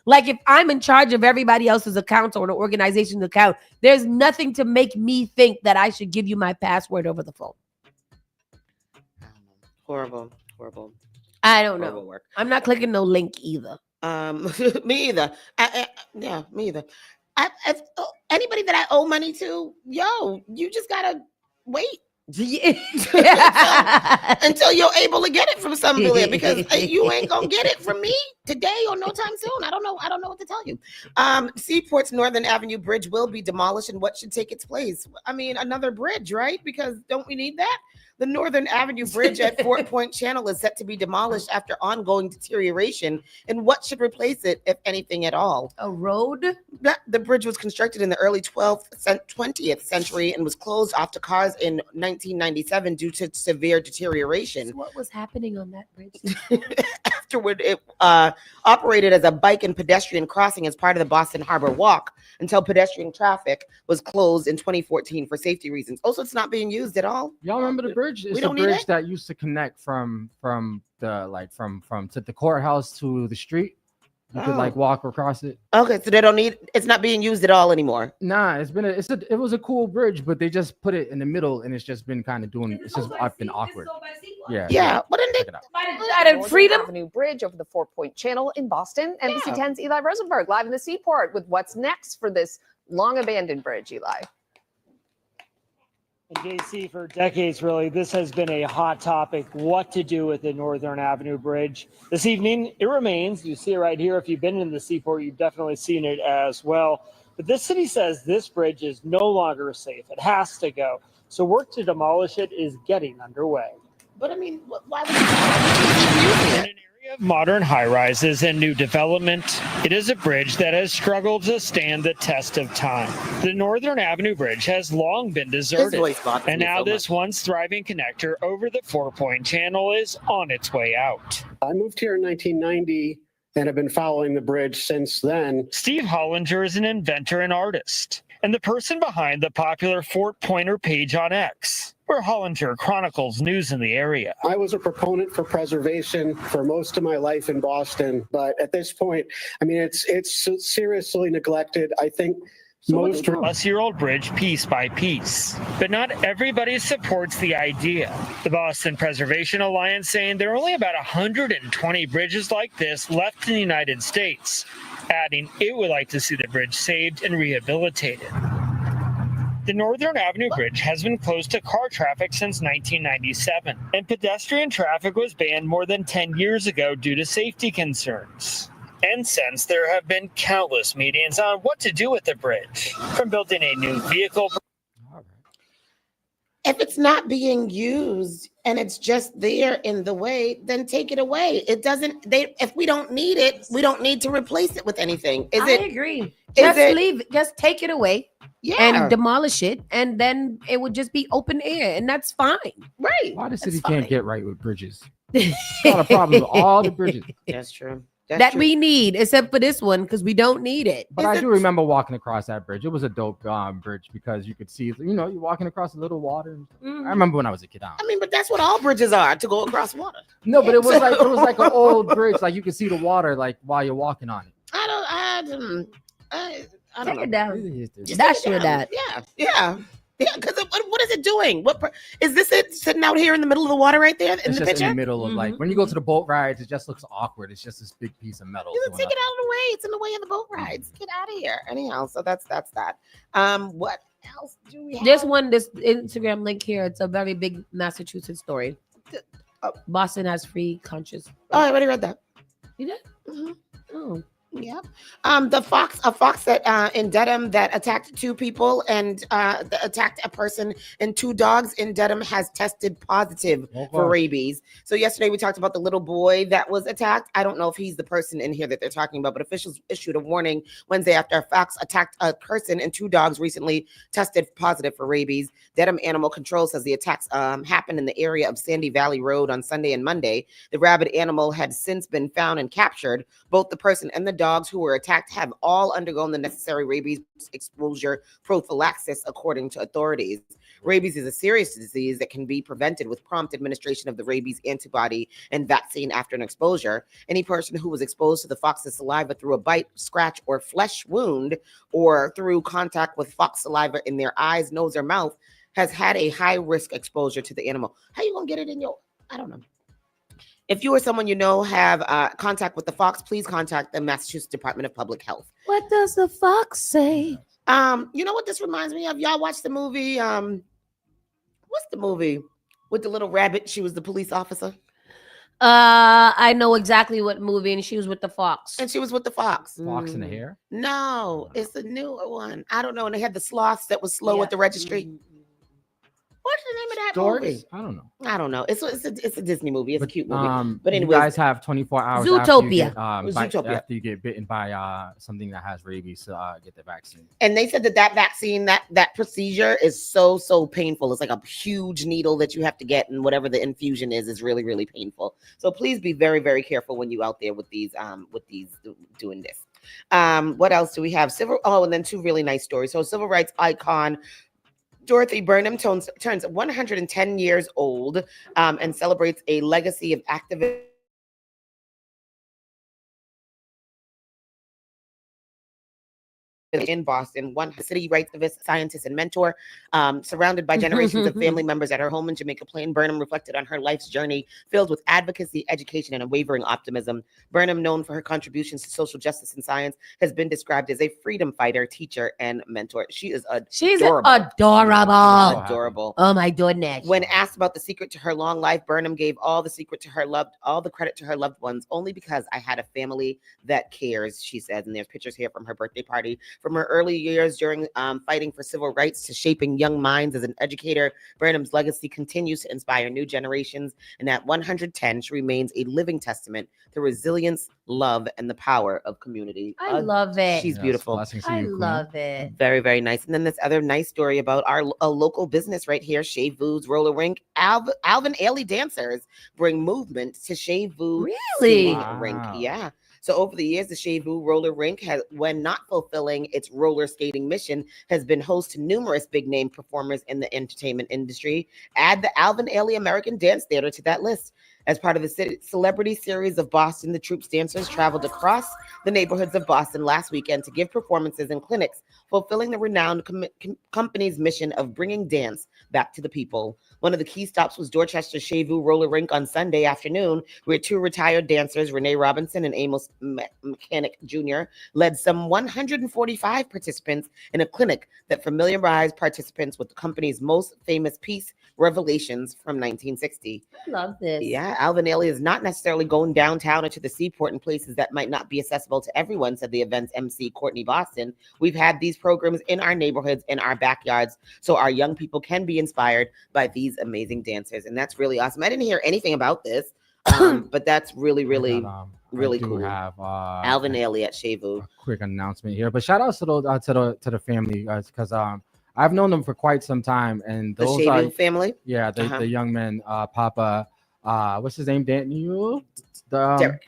S1: Like, if I'm in charge of everybody else's accounts or an organization's account, there's nothing to make me think that I should give you my password over the phone.
S3: Horrible.
S1: I don't know.
S3: Horrible work.
S1: I'm not clicking no link either.
S3: Me either. Me either. Anybody that I owe money to, you just gotta wait until you're able to get it from somebody, because you ain't gonna get it from me today or no time soon. I don't know what to tell you. Seaport's Northern Avenue Bridge will be demolished, and what should take its place? I mean, another bridge, right? Because don't we need that? The Northern Avenue Bridge at Fort Point Channel is set to be demolished after ongoing deterioration. And what should replace it, if anything at all?
S1: A road?
S3: The bridge was constructed in the early 20th century and was closed off to cars in 1997 due to severe deterioration.
S1: So what was happening on that bridge?
S3: Afterward, it operated as a bike and pedestrian crossing as part of the Boston Harbor Walk until pedestrian traffic was closed in 2014 for safety reasons. Also, it's not being used at all.
S2: Y'all remember the bridge? It's the bridge that used to connect from the courthouse to the street. You could like walk across it.
S3: Okay, so they don't need. It's not being used at all anymore.
S2: Nah, it was a cool bridge, but they just put it in the middle, and it's just been kind of doing. It's just been awkward. Yeah.
S3: What did
S1: they? Freedom
S7: Avenue Bridge over the 4 Point Channel in Boston. NBC 10's Eli Rosenberg live in the Seaport with what's next for this long abandoned bridge. Eli.
S8: JC, for decades, really, this has been a hot topic, what to do with the Northern Avenue Bridge. This evening, it remains. You see it right here. If you've been in the Seaport, you've definitely seen it as well. But this city says this bridge is no longer safe. It has to go. So work to demolish it is getting underway.
S3: But I mean, why would you
S8: In an area of modern high-rises and new development, it is a bridge that has struggled to stand the test of time. The Northern Avenue Bridge has long been deserted, and now this once thriving connector over the Four Point Channel is on its way out.
S20: I moved here in 1990 and have been following the bridge since then.
S8: Steve Hollinger is an inventor and artist, and the person behind the popular Fort Pointer page on X, where Hollinger chronicles news in the area.
S20: I was a proponent for preservation for most of my life in Boston, but at this point, I mean, it's seriously neglected. I think most
S8: plus-year-old bridge piece by piece. But not everybody supports the idea. The Boston Preservation Alliance saying there are only about 120 bridges like this left in the United States, adding it would like to see the bridge saved and rehabilitated. The Northern Avenue Bridge has been closed to car traffic since 1997, and pedestrian traffic was banned more than 10 years ago due to safety concerns. And since, there have been countless meetings on what to do with the bridge, from building a new vehicle.
S3: If it's not being used and it's just there in the way, then take it away. It doesn't. If we don't need it, we don't need to replace it with anything.
S1: I agree. Just take it away.
S3: Yeah.
S1: And demolish it, and then it would just be open air, and that's fine.
S3: Right.
S2: Why the city can't get right with bridges? Not a problem with all the bridges.
S3: That's true.
S1: That we need, except for this one, because we don't need it.
S2: But I do remember walking across that bridge. It was a dope bridge because you could see, you're walking across a little water. I remember when I was a kid.
S3: I mean, but that's what all bridges are, to go across water.
S2: No, but it was like an old bridge. Like you could see the water like while you're walking on it.
S3: I don't know.
S1: Take it down.
S3: Just
S1: Dash
S3: take it
S1: with
S3: down.
S1: that.
S3: Yeah. Because what is it doing? Is this it sitting out here in the middle of the water right there in
S2: It's
S3: the
S2: just
S3: picture?
S2: in the middle of like when you go to the boat rides, it just looks awkward. It's just this big piece of metal.
S3: You can take it out of the way. It's in the way of the boat rides. Get out of here. Anyhow, so that's that. What else do we have?
S1: This Instagram link here. It's a very big Massachusetts story. Boston has free conscious.
S3: Oh, I already read that.
S1: You did?
S3: Mm-hmm.
S1: Oh.
S3: Yeah. A fox that in Dedham that attacked two people and attacked a person, and two dogs in Dedham has tested positive for rabies. So yesterday we talked about the little boy that was attacked. I don't know if he's the person in here that they're talking about, but officials issued a warning Wednesday after a fox attacked a person, and two dogs recently tested positive for rabies. Dedham Animal Control says the attacks happened in the area of Sandy Valley Road on Sunday and Monday. The rabid animal had since been found and captured. Both the person and the dogs who were attacked have all undergone the necessary rabies exposure prophylaxis, according to authorities. Rabies is a serious disease that can be prevented with prompt administration of the rabies antibody and vaccine after an exposure. Any person who was exposed to the fox's saliva through a bite, scratch, or flesh wound, or through contact with fox saliva in their eyes, nose, or mouth has had a high risk exposure to the animal. How you gonna get it in your, I don't know. If you or someone you know have contact with the fox, please contact the Massachusetts Department of Public Health.
S1: What does the fox say?
S3: You know what this reminds me of? Y'all watched the movie, what's the movie with the little rabbit? She was the police officer.
S1: I know exactly what movie, and she was with the fox.
S3: And she was with the fox.
S2: Fox in the hair?
S3: No, it's a newer one. I don't know. And they had the sloths that was slow at the registry. What's the name of that movie?
S2: I don't know.
S3: It's a Disney movie. It's a cute movie. But anyway,
S2: you guys have 24 hours
S3: Zootopia.
S2: after you get bitten by something that has rabies to get the vaccine.
S3: And they said that vaccine, that procedure is so painful. It's like a huge needle that you have to get, and whatever the infusion is really, really painful. So please be very, very careful when you out there with these doing this. What else do we have? And then two really nice stories. So civil rights icon Dorothy Burnham turns 110 years old and celebrates a legacy of activism in Boston, one city rights activist, scientist, and mentor, surrounded by generations of family members at her home in Jamaica Plain. Burnham reflected on her life's journey filled with advocacy, education, and unwavering optimism. Burnham, known for her contributions to social justice and science, has been described as a freedom fighter, teacher, and mentor. She's
S1: adorable.
S3: Adorable.
S1: Oh my goodness.
S3: When asked about the secret to her long life, Burnham gave all the credit to her loved ones, only because I had a family that cares, she said. And there's pictures here from her birthday party. From her early years during fighting for civil rights to shaping young minds as an educator, Burnham's legacy continues to inspire new generations. And at 110, she remains a living testament to resilience, love, and the power of community.
S1: I love it.
S3: She's beautiful.
S1: I love it.
S3: Very, very nice. And then this other nice story about a local business right here, Chez Vu's Roller Rink. Alvin Ailey dancers bring movement to Chez Vu
S1: Really?
S3: Rink. Yeah. So over the years, the Chez Vu Roller Rink has, when not fulfilling its roller skating mission, has been host to numerous big name performers in the entertainment industry. Add the Alvin Ailey American Dance Theater to that list. As part of the celebrity series of Boston, the troupe's dancers traveled across the neighborhoods of Boston last weekend to give performances and clinics, fulfilling the renowned company's mission of bringing dance back to the people. One of the key stops was Dorchester Chez Vu Roller Rink on Sunday afternoon, where two retired dancers, Renee Robinson and Amos Mechanic Jr., led some 145 participants in a clinic that familiarized participants with the company's most famous piece, Revelations from 1960.
S1: I love this.
S3: Yeah, Alvin Ailey is not necessarily going downtown or to the seaport and places that might not be accessible to everyone, said the event's MC, Courtney Boston. We've had these programs in our neighborhoods, in our backyards, so our young people can be inspired by these amazing dancers. And that's really awesome. I didn't hear anything about this, but that's really, really, really cool.
S2: Have
S3: Alvin Ailey at Chez Vu.
S2: Quick announcement here, but shout out to the family guys, because I've known them for quite some time, and
S3: The
S2: those
S3: Chez
S2: are
S3: Vu family?
S2: Yeah, the young men, Papa, what's his name, Daniel? Derek.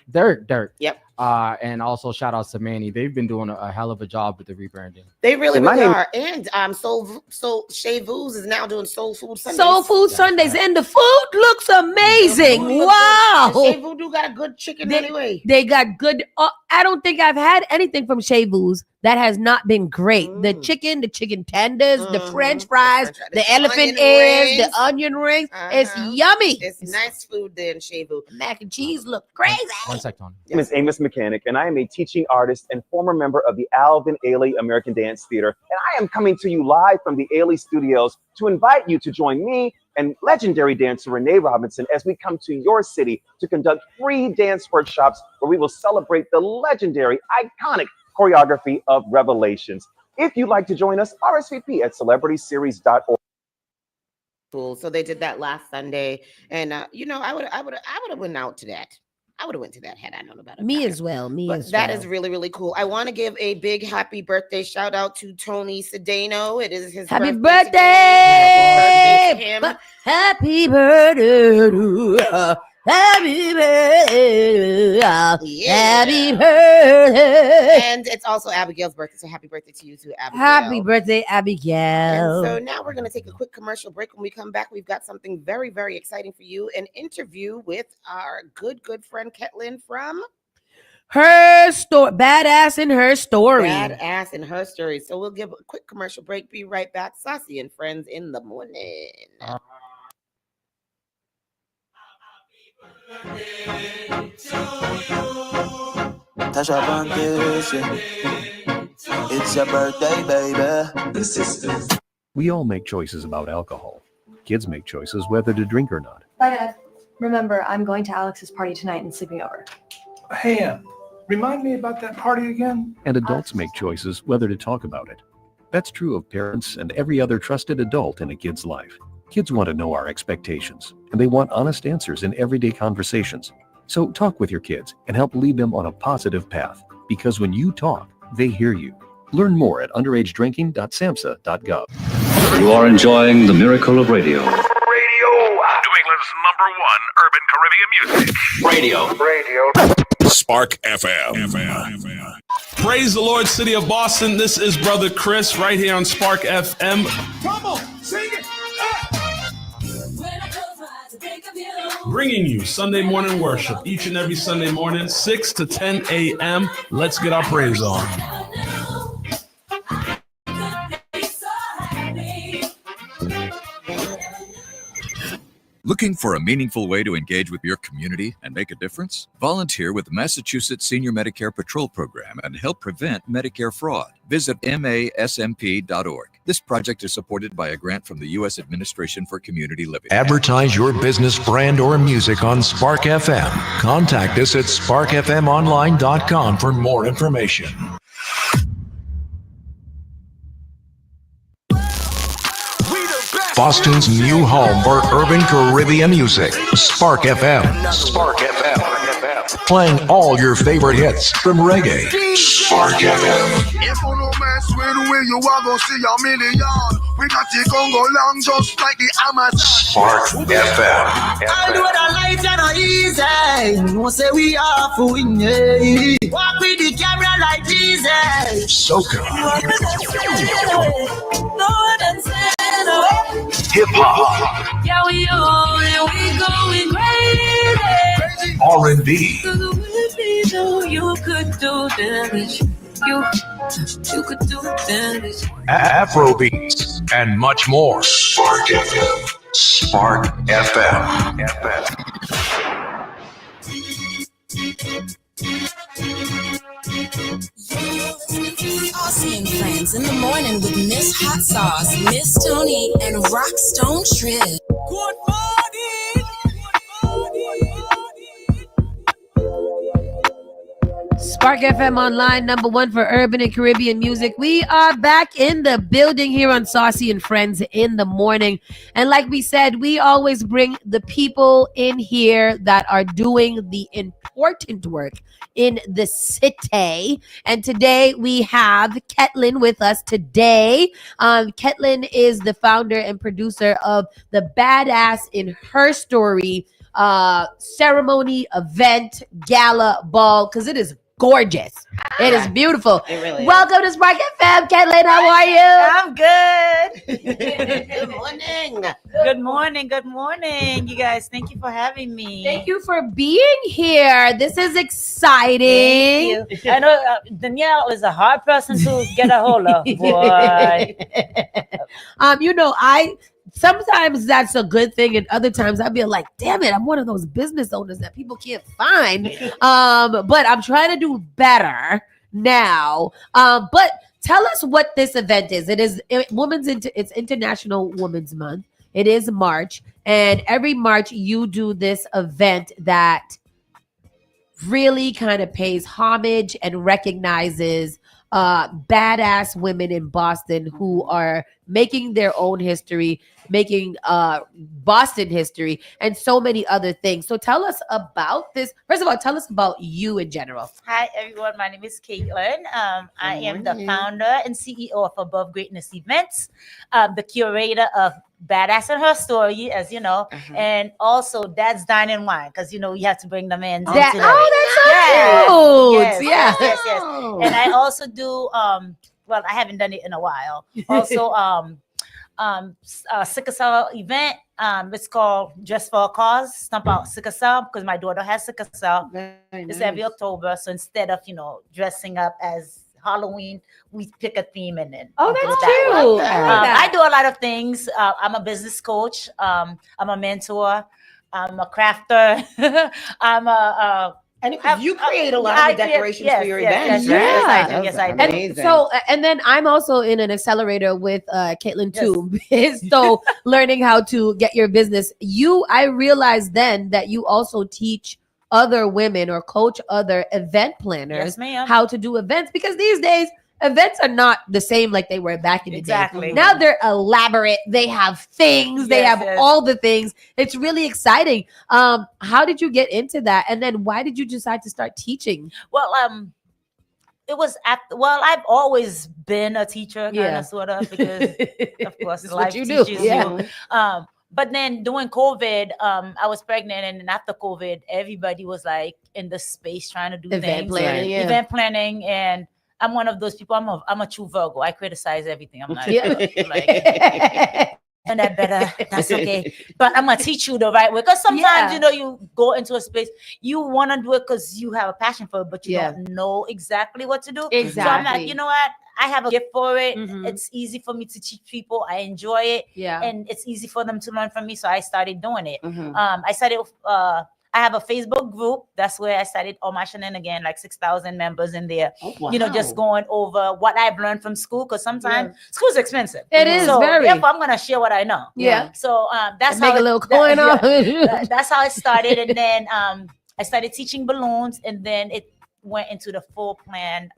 S3: Yep.
S2: And also shout out to Manny. They've been doing a hell of a job with the rebranding.
S3: They really are. And Soul Chez Vu's is now doing Soul Food Sundays.
S1: Soul Food Sundays, and the food looks amazing. Wow.
S3: Chez Vu do got a good chicken anyway.
S1: They got good. I don't think I've had anything from Chez Vu's that has not been great. The chicken tenders, the French fries, the elephant ears, the onion rings. It's yummy.
S3: It's nice food there in Chez Vu.
S1: Mac and cheese look crazy.
S2: One sec, Tony.
S21: My name is Amos Mechanic, and I am a teaching artist and former member of the Alvin Ailey American Dance Theater. And I am coming to you live from the Ailey Studios to invite you to join me and legendary dancer Renee Robinson as we come to your city to conduct free dance workshops where we will celebrate the legendary, iconic choreography of Revelations. If you'd like to join us, RSVP at celebrityseries.org.
S3: Cool. So they did that last Sunday, and I would have went out to that. I would have went to that had I known about it.
S1: Me as well.
S3: That is really, really cool. I want to give a big happy birthday shout out to Tony Sedano. It is his
S1: Happy
S3: birthday.
S1: birthday! Happy birthday to happy birthday. Happy birthday.
S3: And it's also Abigail's birthday, so happy birthday to you too, Abigail.
S1: Happy birthday, Abigail.
S3: And so now we're going to take a quick commercial break. When we come back, we've got something very, very exciting for you. An interview with our good friend Ketlin from
S1: Her Story. Badass in Her Story.
S3: Badass in Her Story. So we'll give a quick commercial break. Be right back. Saucy and Friends in the morning.
S22: Tasha Bankish, it's your birthday, baby.
S23: We all make choices about alcohol. Kids make choices whether to drink or not.
S24: Bye, Dad. Remember, I'm going to Alex's party tonight and sleeping over.
S25: Hey, remind me about that party again?
S23: And adults make choices whether to talk about it. That's true of parents and every other trusted adult in a kid's life. Kids want to know our expectations, and they want honest answers in everyday conversations. So talk with your kids and help lead them on a positive path, because when you talk, they hear you. Learn more at underagedrinking.samhsa.gov.
S26: You are enjoying the miracle of radio.
S5: New England's #1 urban Caribbean music. Radio. Spark FM.
S27: Praise the Lord, City of Boston. This is Brother Chris right here on Spark FM.
S25: Come on, sing it.
S27: Bringing you Sunday morning worship each and every Sunday morning, 6 to 10 a.m. Let's get our praise on.
S4: Looking for a meaningful way to engage with your community and make a difference? Volunteer with the Massachusetts Senior Medicare Patrol Program and help prevent Medicare fraud. Visit masmp.org. This project is supported by a grant from the U.S. Administration for Community Living.
S5: Advertise your business, brand, or music on Spark FM. Contact us at sparkfmonline.com for more information. Boston's new home for urban Caribbean music. Spark FM. Spark FM. Playing all your favorite hits from reggae. Spark FM.
S6: If you no mess with the way you are gonna see a million. We got the Congo long just like the Amazon.
S5: Spark FM.
S22: I do the life and not easy. No say we are for win. Walk with the camera like Jesus.
S5: Soca.
S22: No one said
S5: Hip hop.
S22: yeah, we on and we going crazy.
S5: R&B.
S22: You could do damage. You could do damage.
S5: Afrobeats and much more. Spark FM. Spark FM.
S10: Saucy and Friends in the morning with Miss Hot Sauce, Miss Tony, and Rockstone Trip.
S22: Good morning.
S1: Spark FM Online, number one for urban and Caribbean music. We are back in the building here on Saucy and Friends in the morning. And like we said, we always bring the people in here that are doing the important work in the city. And today we have Ketlin with us today. Ketlin is the founder and producer of the Badass in Her Story ceremony, event, gala, ball, because it is gorgeous. It is beautiful.
S3: It really
S1: Welcome to Spark FM, Ketlin. How are you?
S11: I'm good.
S3: Good morning.
S11: Good morning. Good morning, you guys. Thank you for having me.
S1: Thank you for being here. This is exciting.
S11: Thank you. I know Danielle is a hard person to get a hold of, boy.
S1: Sometimes that's a good thing, and other times I'd be like, damn it, I'm one of those business owners that people can't find. But I'm trying to do better now. But tell us what this event is. It's International Women's Month. It is March, and every March you do this event that really kind of pays homage and recognizes badass women in Boston who are making their own history, making Boston history, and so many other things. So tell us about this. First of all, tell us about you in general.
S11: Hi, everyone. My name is Caitlin. I am the founder and CEO of Above Greatness Events, the curator of Badass in Her Story, as you know, and also Dad's Dine and Wine, because you have to bring them in.
S1: That's so cute.
S11: Yes. And I also do I haven't done it in a while. Also sickle cell event. It's called Just for a Cause, Stump Out Sickle Cell, because my daughter has sickle cell. It's every October. So instead of dressing up as Halloween, we pick a theme and then
S1: that's
S11: cute.
S1: I
S11: I do a lot of things. I'm a business coach. I'm a mentor. I'm a crafter. I'm a
S3: And you create a lot of decorations for your events.
S11: Yes, I do.
S1: Amazing. And then I'm also in an accelerator with Caitlin too. So learning how to get your business. I realized then that you also teach other women or coach other event planners how to do events, because these days events are not the same like they were back in the day. Now they're elaborate. They have things. They have all the things. It's really exciting. How did you get into that? And then why did you decide to start teaching?
S11: Well, it was I've always been a teacher, kind of, sort of, because of course life
S1: what you do.
S11: teaches you. But then during COVID, I was pregnant, and then after COVID, everybody was like in the space trying to do event planning, and I'm one of those people. I'm a true Virgo. I criticize everything. I'm not and and I better, that's okay. But I'm gonna teach you the right way. Because sometimes, you go into a space, you want to do it because you have a passion for it, but you don't know exactly what to do.
S1: Exactly.
S11: So I'm like, you know what? I have a gift for it. It's easy for me to teach people. I enjoy it. And it's easy for them to learn from me. So I started doing it. I have a Facebook group. That's where I started all my shenanigans, like 6,000 members in there.
S3: Oh, wow.
S11: Just going over what I've learned from school, because sometimes school's expensive.
S1: It is
S11: so
S1: very.
S11: therefore, I'm gonna share what I know. So that's
S1: Make
S11: how
S1: a little coin off.
S11: that's how it started, and then I started teaching balloons, and then it went into the full plan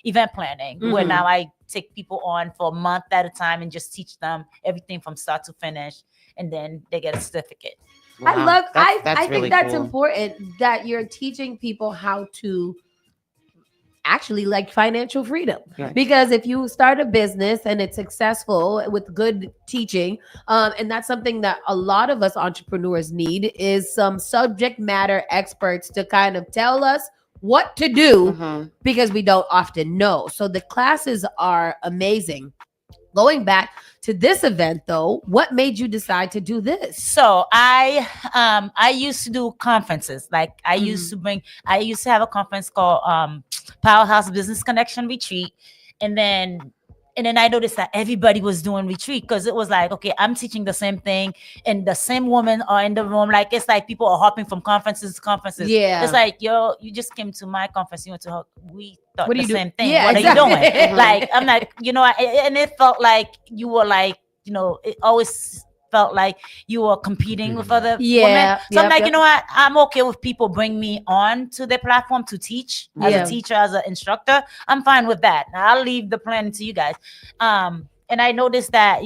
S11: event planning, where now I take people on for a month at a time and just teach them everything from start to finish, and then they get a certificate.
S1: I
S3: That's really
S1: think that's
S3: cool.
S1: important that you're teaching people how to actually like financial freedom.
S3: Right.
S1: Because if you start a business and it's successful with good teaching, and that's something that a lot of us entrepreneurs need, is some subject matter experts to kind of tell us what to do, because we don't often know. So the classes are amazing. Going back to this event though, what made you decide to do this?
S11: So I used to do conferences. Like I used to have a conference called Powerhouse Business Connection Retreat. And then I noticed that everybody was doing retreat, because it was like, okay, I'm teaching the same thing and the same women are in the room. Like, it's like people are hopping from conferences to conferences.
S1: Yeah.
S11: It's like, yo, you just came to my conference. You went to her. We thought
S1: What do
S11: the
S1: you do?
S11: same thing.
S1: Yeah,
S11: what
S1: exactly.
S11: are you doing? Like, I'm like, and it felt like you were like, it always felt like you were competing with other women. So I'm like, you know what? I'm okay with people bring me on to their platform to teach as a teacher, as an instructor. I'm fine with that. I'll leave the planning to you guys. And I noticed that,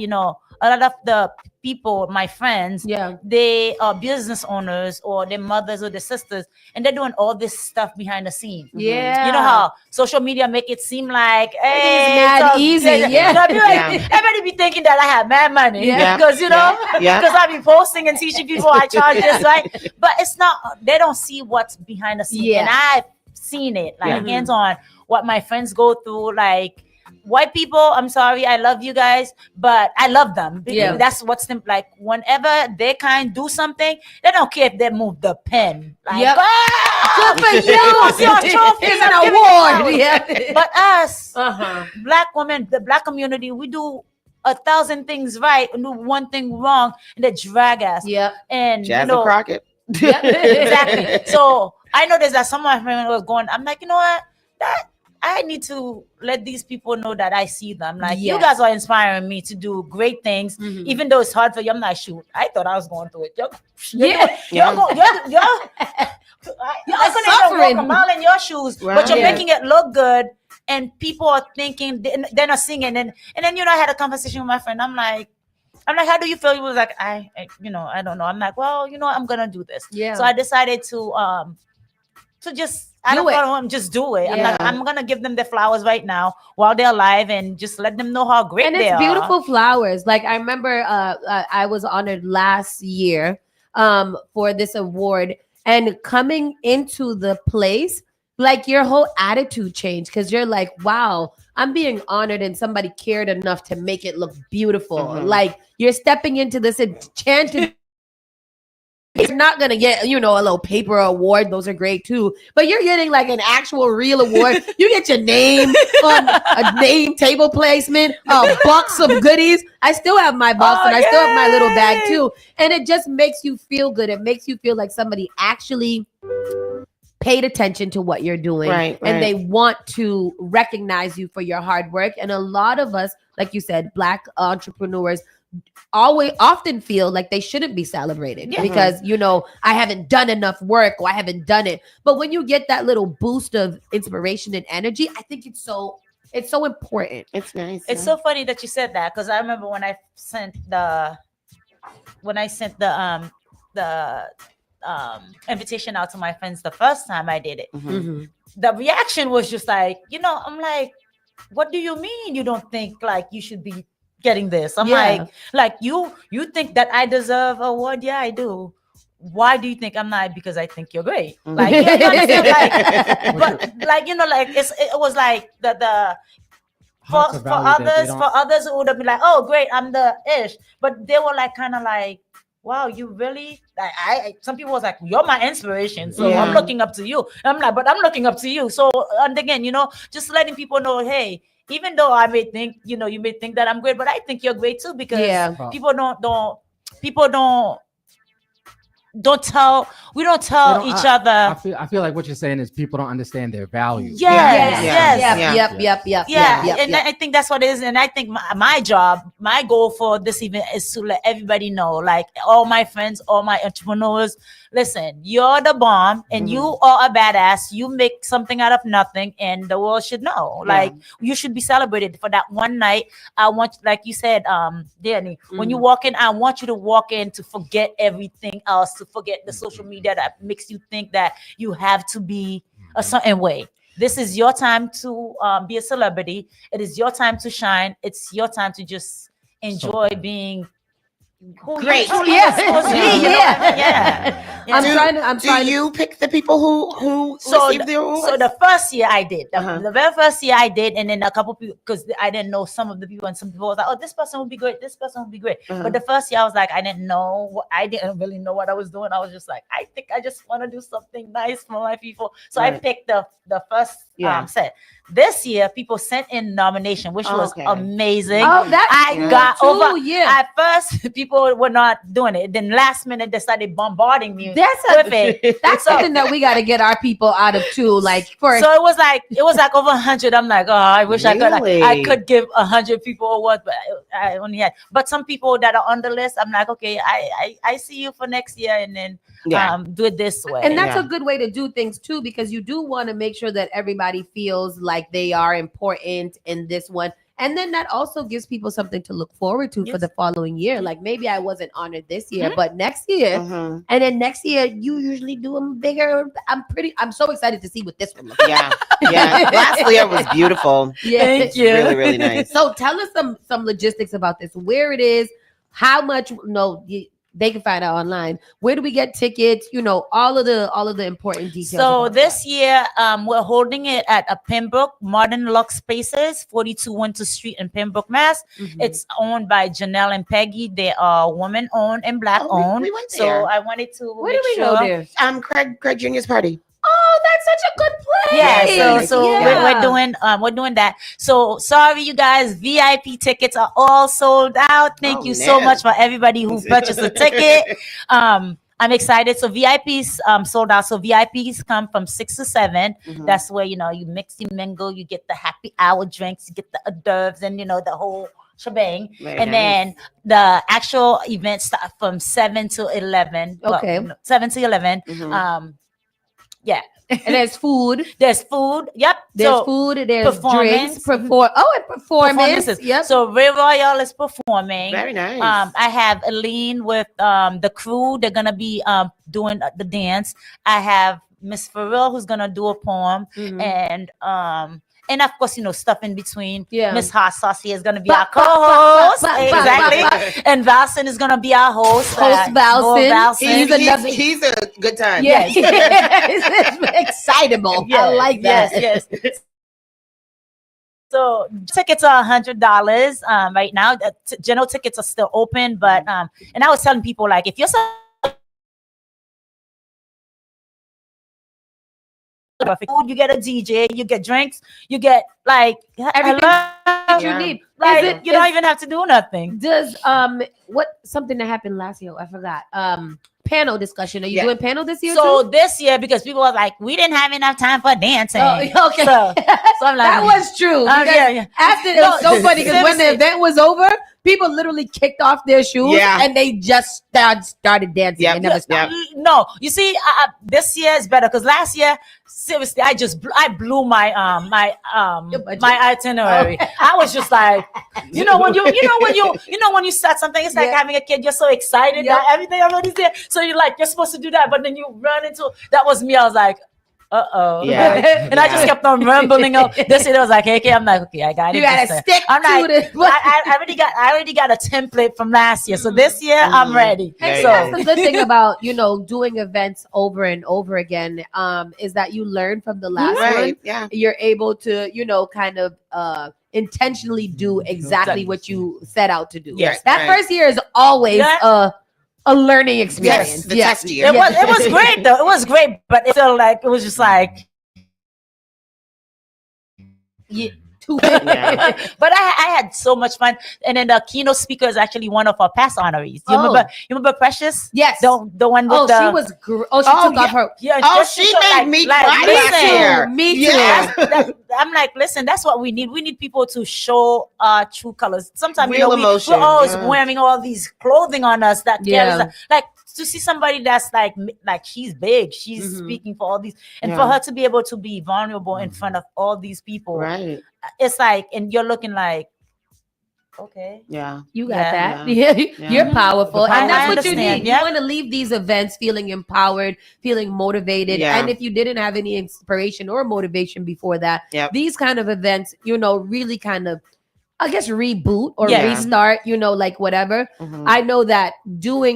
S11: a lot of the people, my friends, they are business owners, or their mothers or their sisters, and they're doing all this stuff behind the scenes.
S1: Yeah.
S11: You know how social media make it seem like, hey,
S1: mad
S11: it's all
S1: easy.
S11: good. Everybody be thinking that I have mad money, because because I be posting and teaching people I charge this, right? But it's not. They don't see what's behind the scenes, and I've seen it, like hands on, what my friends go through, like. White people, I'm sorry, I love you guys, but I love them. That's what's like. Whenever they do something, they don't care if they move the pen. Like,
S1: good for you. It's an award.
S11: But us, Black women, the Black community, we do 1,000 things right and do one thing wrong, and they drag us. And
S3: Jazzy Crockett.
S11: Exactly. So I noticed that some of my friends was going. I'm like, you know what? I need to let these people know that I see them. Like, you guys are inspiring me to do great things, even though it's hard for you. I'm not sure. I thought I was going through it. You're suffering. Walk a mile in your shoes, but you're making it look good. And people are thinking they're not singing. And then I had a conversation with my friend. I'm like, how do you feel? He was like, I don't know. I'm like, well, I'm gonna do this. So I decided to just. Just do it. I'm gonna give them the flowers right now while they're alive, and just let them know how great
S1: and
S11: they
S1: it's
S11: are.
S1: Beautiful flowers. Like, I remember I was honored last year for this award, and coming into the place, like, your whole attitude changed, because you're like, wow, I'm being honored and somebody cared enough to make it look beautiful. Like, you're stepping into this enchanted. You're not gonna get, a little paper award. Those are great too, but you're getting like an actual real award. You get your name on a name table placement, a box of goodies. I still have my box, and I still have my little bag too. And it just makes you feel good. It makes you feel like somebody actually paid attention to what you're doing, and they want to recognize you for your hard work. And a lot of us, like you said, Black entrepreneurs often feel like they shouldn't be celebrated because I haven't done enough work, or I haven't done it. But when you get that little boost of inspiration and energy, I think it's so important.
S3: It's nice.
S11: It's so funny that you said that, because I remember when I sent the invitation out to my friends the first time I did it. The reaction was just like, I'm like, what do you mean you don't think like you should be getting this? I'm like you think that I deserve an award? Yeah, I do. Why do you think I'm not? Because I think you're great. Like, you understand? Like, but like, like it was like the
S2: how to value that they don't.
S11: For others who would have been like, oh great, I'm the ish, but they were like kind of like, wow, you really like some people was like, you're my inspiration, so I'm looking up to you. I'm like, but I'm looking up to you. So and again, just letting people know, hey, even though I may think, you may think that I'm great, but I think you're great too, because people don't tell each other.
S2: I feel like what you're saying is people don't understand their value.
S11: Yeah. And I think that's what it is. And I think my job, my goal for this event is to let everybody know, like all my friends, all my entrepreneurs, listen, you're the bomb and you are a badass. You make something out of nothing and the world should know. Like you should be celebrated for that one night. I want, like you said, Danny, when you walk in, I want you to walk in to forget everything else, to forget the social media that makes you think that you have to be a certain way. This is your time to be a celebrity. It is your time to shine. It's your time to just enjoy being
S3: great. Do you pick the people who received the awards?
S11: So the first year I did. The very first year I did, and then a couple people, because I didn't know some of the people, and some people was like, oh, this person would be great, this person would be great. But the first year I was like, I didn't really know what I was doing. I was just like, I think I just want to do something nice for my people. So I picked the first set. This year, people sent in nomination, which was amazing. At first, people were not doing it. Then last minute, they started bombarding me with it.
S1: That's something that we got to get our people out of too. Like
S11: so it was like over 100. I'm like, oh, I wish I could give 100 people awards, but I only had. But some people that are on the list, I'm like, okay, I see you for next year, and then do it this way.
S1: And that's a good way to do things too, because you do want to make sure that everybody feels like they are important in this one. And then that also gives people something to look forward to for the following year. Like maybe I wasn't honored this year, but next year, and then next year you usually do them bigger. I'm so excited to see what this one looks like.
S3: Last year was beautiful.
S1: Thank you.
S3: Really, really nice.
S1: So tell us some logistics about this. Where it is, how much? They can find out online. Where do we get tickets? All of the important details.
S11: So this year, we're holding it at a Pembroke Modern Lux Spaces, 42 Winter Street in Pembroke, Mass. It's owned by Janelle and Peggy. They are woman-owned and Black-owned.
S3: We went there.
S11: So I wanted to
S1: Where do we go there?
S3: Craig Jr.'s party.
S1: Oh, that's such a good place.
S11: We're doing that. So sorry, you guys, VIP tickets are all sold out. Thank you so much for everybody who purchased a ticket. I'm excited. So VIPs sold out. So VIPs come from 6 to 7. That's where you mix, you mingle, you get the happy hour drinks, you get the hors d'oeuvres, and the whole shebang. Then the actual event starts from 7 to 11.
S1: Okay.
S11: 7 to 11.
S1: And there's food.
S11: There's food. Yep.
S1: There's food. There's drinks. And performances. Yep.
S11: So Ray Royale is performing.
S3: Very nice.
S11: I have Aline with the crew. They're gonna be doing the dance. I have Miss Farrell who's gonna do a poem, and of course, stuff in between. Miss Hot Saucy is gonna be our co-host. Exactly. And Valson is gonna be our host.
S1: Valson.
S3: He's a good time.
S1: Yes. He's excitable. I like that.
S11: Yes. So tickets are $100 right now. General tickets are still open, but and I was telling people, like, if you're food, you get a DJ, you get drinks, you get like
S1: everything you need.
S11: Like you don't even have to do nothing.
S1: Does something that happened last year? I forgot. Panel discussion. Are you doing panel this year?
S11: So
S1: too?
S11: This year, because people were like, we didn't have enough time for dancing.
S1: Oh, okay.
S11: So I'm like,
S1: that was true. After it was so funny because when the event was over, people literally kicked off their shoes and they just started dancing. They never stopped.
S11: No, you see, this year is better because last year, seriously, I blew my my itinerary. I was just like, when you start something, it's like having a kid. You're so excited that everything already's there. So you're supposed to do that, but then you run into that was me. I was like, and I just kept on rambling up. This year it was like, okay, I'm like, okay, I got it.
S1: You gotta stick to this.
S11: I already got a template from last year, so this year I'm ready.
S1: And that's the good thing about doing events over and over again, is that you learn from the last one.
S3: Yeah,
S1: you're able to kind of intentionally do exactly what you set out to do.
S11: Yes,
S1: that first year is always a learning experience.
S3: the test year.
S11: It was great though. It was great, but it felt like it was just like but I had so much fun. And then the keynote speaker is actually one of our past honorees. You remember Precious?
S1: Yes.
S11: The one with the
S1: she was she took off her
S3: she made me cry last year.
S1: Me too.
S11: Yeah. I'm like, listen, that's what we need. We need people to show our true colors. Sometimes
S3: real emotion.
S11: We're always wearing all these clothing on us that carries like to see somebody that's like she's big, she's speaking for all these, and for her to be able to be vulnerable in front of all these people,
S3: right?
S11: It's like, and you're looking like, okay,
S1: you got that. You're powerful, and that's what you need. You want to leave these events feeling empowered, feeling motivated, and if you didn't have any inspiration or motivation before that, these kind of events, really kind of, I guess, reboot or restart, like whatever. I know that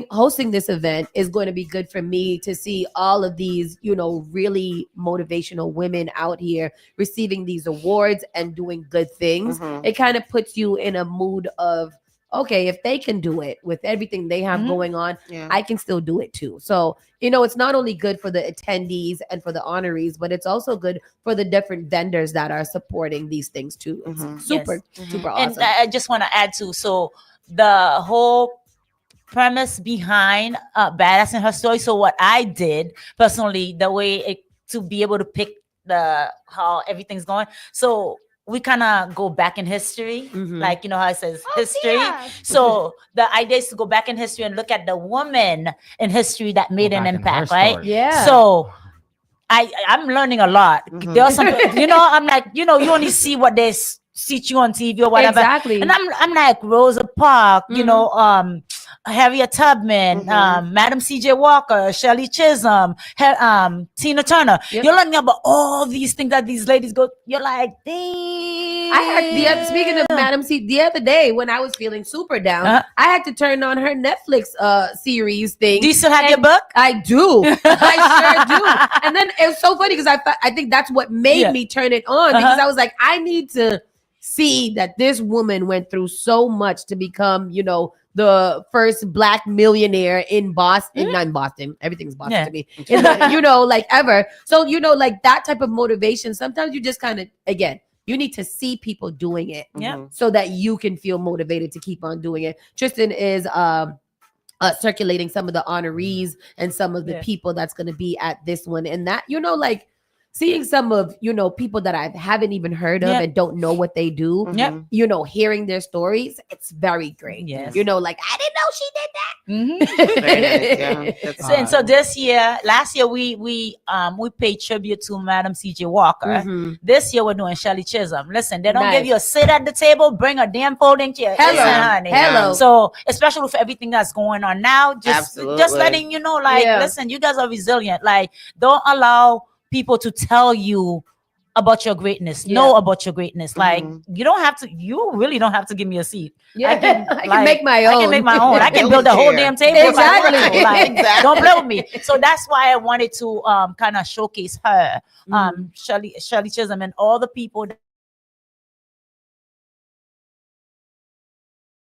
S1: hosting this event is going to be good for me to see all of these, really motivational women out here receiving these awards and doing good things. It kind of puts you in a mood of, okay, if they can do it with everything they have going on, I can still do it too. So, it's not only good for the attendees and for the honorees, but it's also good for the different vendors that are supporting these things too. It's super awesome.
S11: And I just want to add too, so the whole premise behind Badass and Her Story. So what I did personally, the way to be able to pick how everything's going. So we kind of go back in history, like, how it says history. So the idea is to go back in history and look at the woman in history that made an impact, right?
S1: Yeah.
S11: So I'm learning a lot. There are some, I'm like, you only see what they see you on TV or whatever.
S1: Exactly.
S11: And I'm like Rosa Parks, Harriet Tubman, Madam C.J. Walker, Shirley Chisholm, Tina Turner. You're learning about all these things that these ladies go. You're like, dang.
S1: Speaking of Madam C, the other day when I was feeling super down, I had to turn on her Netflix series thing.
S11: Do you still have your book?
S1: I do. I sure do. And then it was so funny because I think that's what made me turn it on, because I was like, I need to see that this woman went through so much to become, the first Black millionaire in Boston, not in Boston, everything's Boston to me, like ever. So, like that type of motivation, sometimes you just kind of, again, you need to see people doing it so that you can feel motivated to keep on doing it. Tristan is circulating some of the honorees and some of the people that's going to be at this one. And that, like, seeing some of, people that I haven't even heard of and don't know what they do, hearing their stories, it's very great.
S11: Yes.
S1: Like, I didn't know she did that.
S3: Very nice.
S11: So this year, last year, we paid tribute to Madam C.J. Walker. This year, we're doing Shirley Chisholm. Listen, they don't give you a sit at the table, bring a damn folding chair.
S1: Hello.
S11: Listen, honey.
S1: Hello.
S11: So, especially for everything that's going on now, just letting you know, like, listen, you guys are resilient. Like, don't allow people to tell you about your greatness. Know about your greatness. Like, you really don't have to give me a seat.
S1: I can make my own.
S11: I can make my own. I can build a whole damn table.
S1: Exactly.
S11: Like, don't play with me. So that's why I wanted to kind of showcase her, Shirley Chisholm, and all the people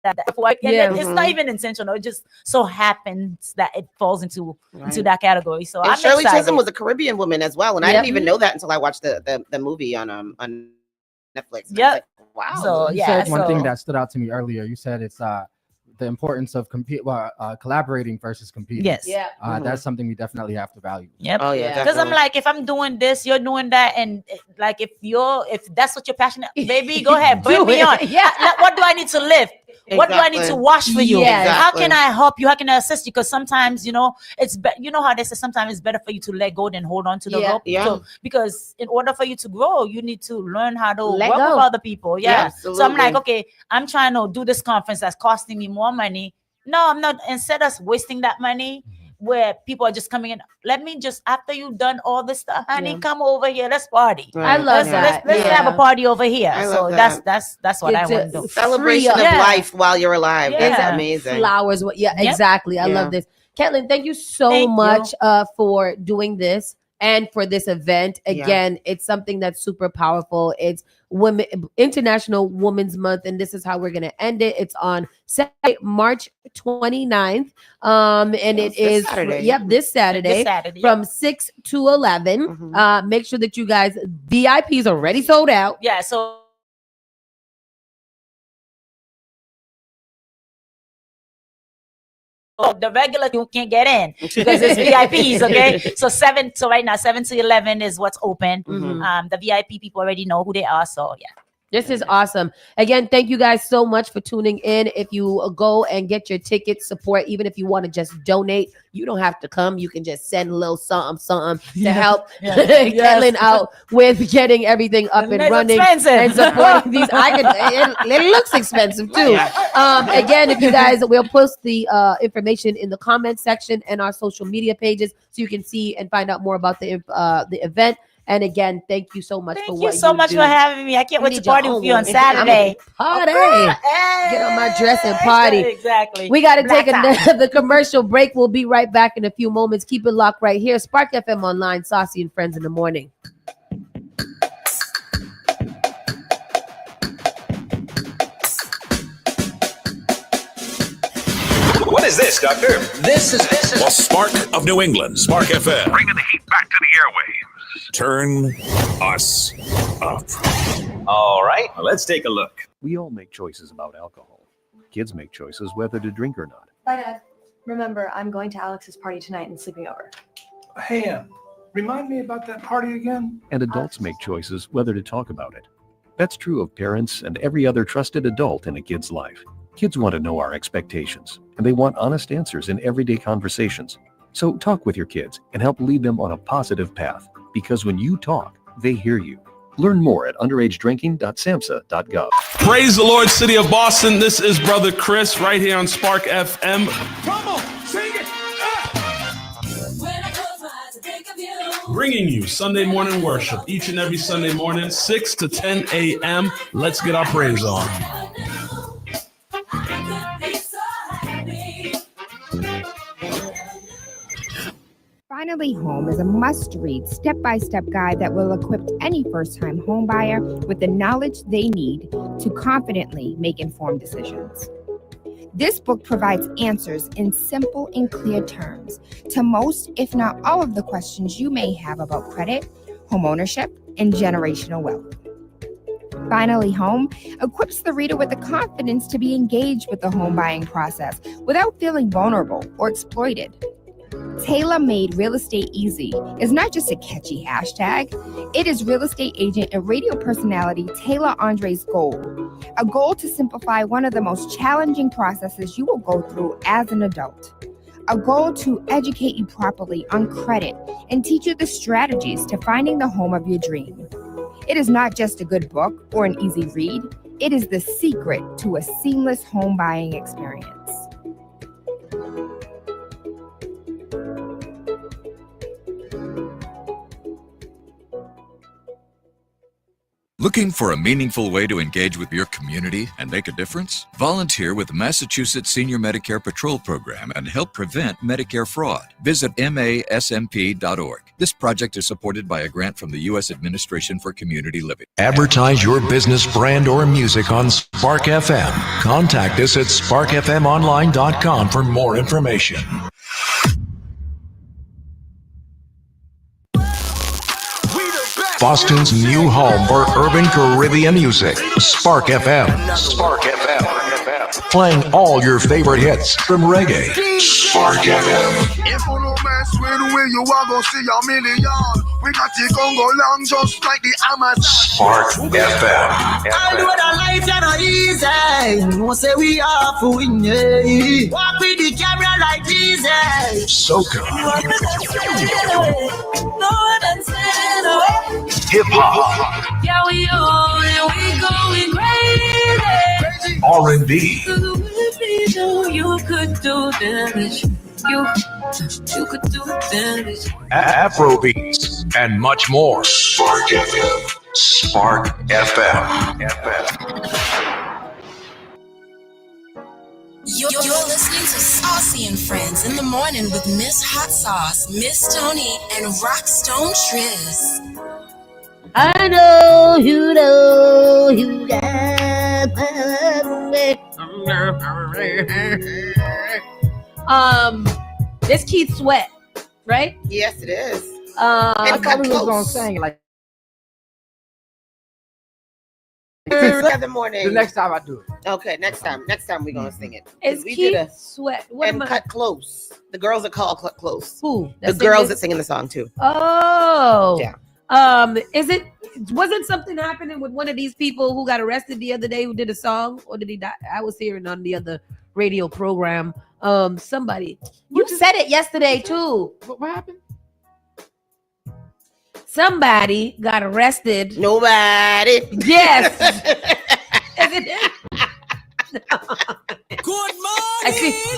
S11: it's not even intentional. It just so happens that it falls into that category. So
S3: and
S11: I'm
S3: Shirley
S11: excited.
S3: Chisholm was a Caribbean woman as well, and I didn't even know that until I watched the movie on Netflix.
S11: Yeah.
S3: Like, wow.
S11: So
S2: You said one thing that stood out to me earlier. You said it's the importance of collaborating versus competing.
S11: Yes.
S2: That's something we definitely have to value.
S11: Yep.
S3: Oh yeah.
S11: Because I'm like, if I'm doing this, you're doing that, and like if that's what you're passionate, baby, go ahead, bring me on. What do I need to lift? What do I need to wash for you? How can I help you? How can I assist you? Because sometimes, it's how they say sometimes it's better for you to let go than hold on to the rope. So, because in order for you to grow, you need to learn how to work with other people. So I'm like, okay, I'm trying to do this conference that's costing me more money. No, I'm not. Instead of wasting that money where people are just coming in, let me just, after you've done all this stuff, honey, come over here, let's party.
S1: I love that.
S11: Let's have a party over here.
S3: So
S11: that's what I want to do.
S3: Celebration of life while you're alive. That's amazing.
S1: Flowers. Exactly. I love this. Caitlin, thank you so much for doing this. and for this event. Again, it's something that's super powerful. It's International Women's Month, and this is how we're going to end it. It's on Saturday, March 29th. And it is this Saturday from 6 to 11. Make sure that you guys, VIPs are already sold out.
S11: Yeah, so the regular you can't get in because it's VIPs, okay? So right now 7 to 11 is what's open. The VIP people already know who they are, so yeah.
S1: This is awesome. Again, thank you guys so much for tuning in. If you go and get your ticket support, even if you want to just donate, you don't have to come. You can just send a little something to help Caitlin out with getting everything up and running and supporting these. It looks expensive too. Again, if you guys, we'll post the information in the comment section and our social media pages so you can see and find out more about the event. And again, thank you so much for what you do.
S11: Thank you so much for having me. I can't wait to party with you on Saturday.
S1: Party. Get on my dress and party.
S11: Exactly.
S1: We got to take another commercial break. We'll be right back in a few moments. Keep it locked right here. Spark FM Online, Saucy and Friends in the Morning.
S12: What is this, Doctor? This is the Spark of New England, Spark FM. Bringing the heat back to the airwaves. Turn us up. All right, let's take a look.
S23: We all make choices about alcohol. Kids make choices whether to drink or not.
S24: Bye, Dad. Remember, I'm going to Alex's party tonight and sleeping over.
S25: Hey, remind me about that party again?
S23: And adults make choices whether to talk about it. That's true of parents and every other trusted adult in a kid's life. Kids want to know our expectations, and they want honest answers in everyday conversations. So talk with your kids and help lead them on a positive path. Because when you talk, they hear you. Learn more at underagedrinking.samhsa.gov.
S27: Praise the Lord, City of Boston. This is Brother Chris right here on Spark FM.
S6: Come on, sing it.
S27: Bringing you Sunday morning worship each and every Sunday morning, 6 to 10 a.m. Let's get our praise on.
S13: Finally Home is a must-read, step-by-step guide that will equip any first-time homebuyer with the knowledge they need to confidently make informed decisions. This book provides answers in simple and clear terms to most, if not all, of the questions you may have about credit, homeownership, and generational wealth. Finally Home equips the reader with the confidence to be engaged with the home buying process without feeling vulnerable or exploited. Tailor-Made Real Estate Easy is not just a catchy hashtag. It is real estate agent and radio personality Taylor Andre's goal. A goal to simplify one of the most challenging processes you will go through as an adult. A goal to educate you properly on credit and teach you the strategies to finding the home of your dream. It is not just a good book or an easy read. It is the secret to a seamless home buying experience.
S4: Looking for a meaningful way to engage with your community and make a difference? Volunteer with the Massachusetts Senior Medicare Patrol Program and help prevent Medicare fraud. Visit masmp.org. This project is supported by a grant from the U.S. Administration for Community Living.
S5: Advertise your business, brand, or music on Spark FM. Contact us at sparkfmonline.com for more information. Boston's new home for urban Caribbean music. Spark FM. Spark FM. Playing all your favorite hits from reggae. Spark FM.
S6: If you no mess with we, you are gonna see a million. We got the Congo long just like the Amazon.
S5: Spark FM.
S22: I do it a life that no easy. No say we are for win. Walk with the camera like Jesus.
S5: Soca.
S22: Hip
S5: hop.
S22: Yeah, we on and we going crazy.
S5: R&B.
S22: You could do damage. You could do damage.
S5: Afrobeats and much more. Spark FM. Spark FM.
S10: You're listening to Saucy and Friends in the morning with Miss Hot Sauce, Miss Tony, and Rockstone Triz.
S1: I know you got this Keith Sweat, right?
S3: Yes, it is.
S2: I thought we was gonna sing like
S3: the morning.
S2: the next time I do it.
S3: Okay, next time we're gonna sing it.
S1: It's
S3: We
S1: Keith
S3: did a
S1: Sweat. What
S3: and
S1: am I?
S3: Cut Close. The girls are called Cut Close.
S1: Who?
S3: The girls that sing in the song too.
S1: Oh,
S3: Yeah.
S1: Wasn't something happening with one of these people who got arrested the other day who did a song, or did he die? I was hearing on the other radio program. Somebody. You said it yesterday too.
S2: What happened?
S1: Somebody got arrested.
S3: Nobody.
S1: Yes. Good morning.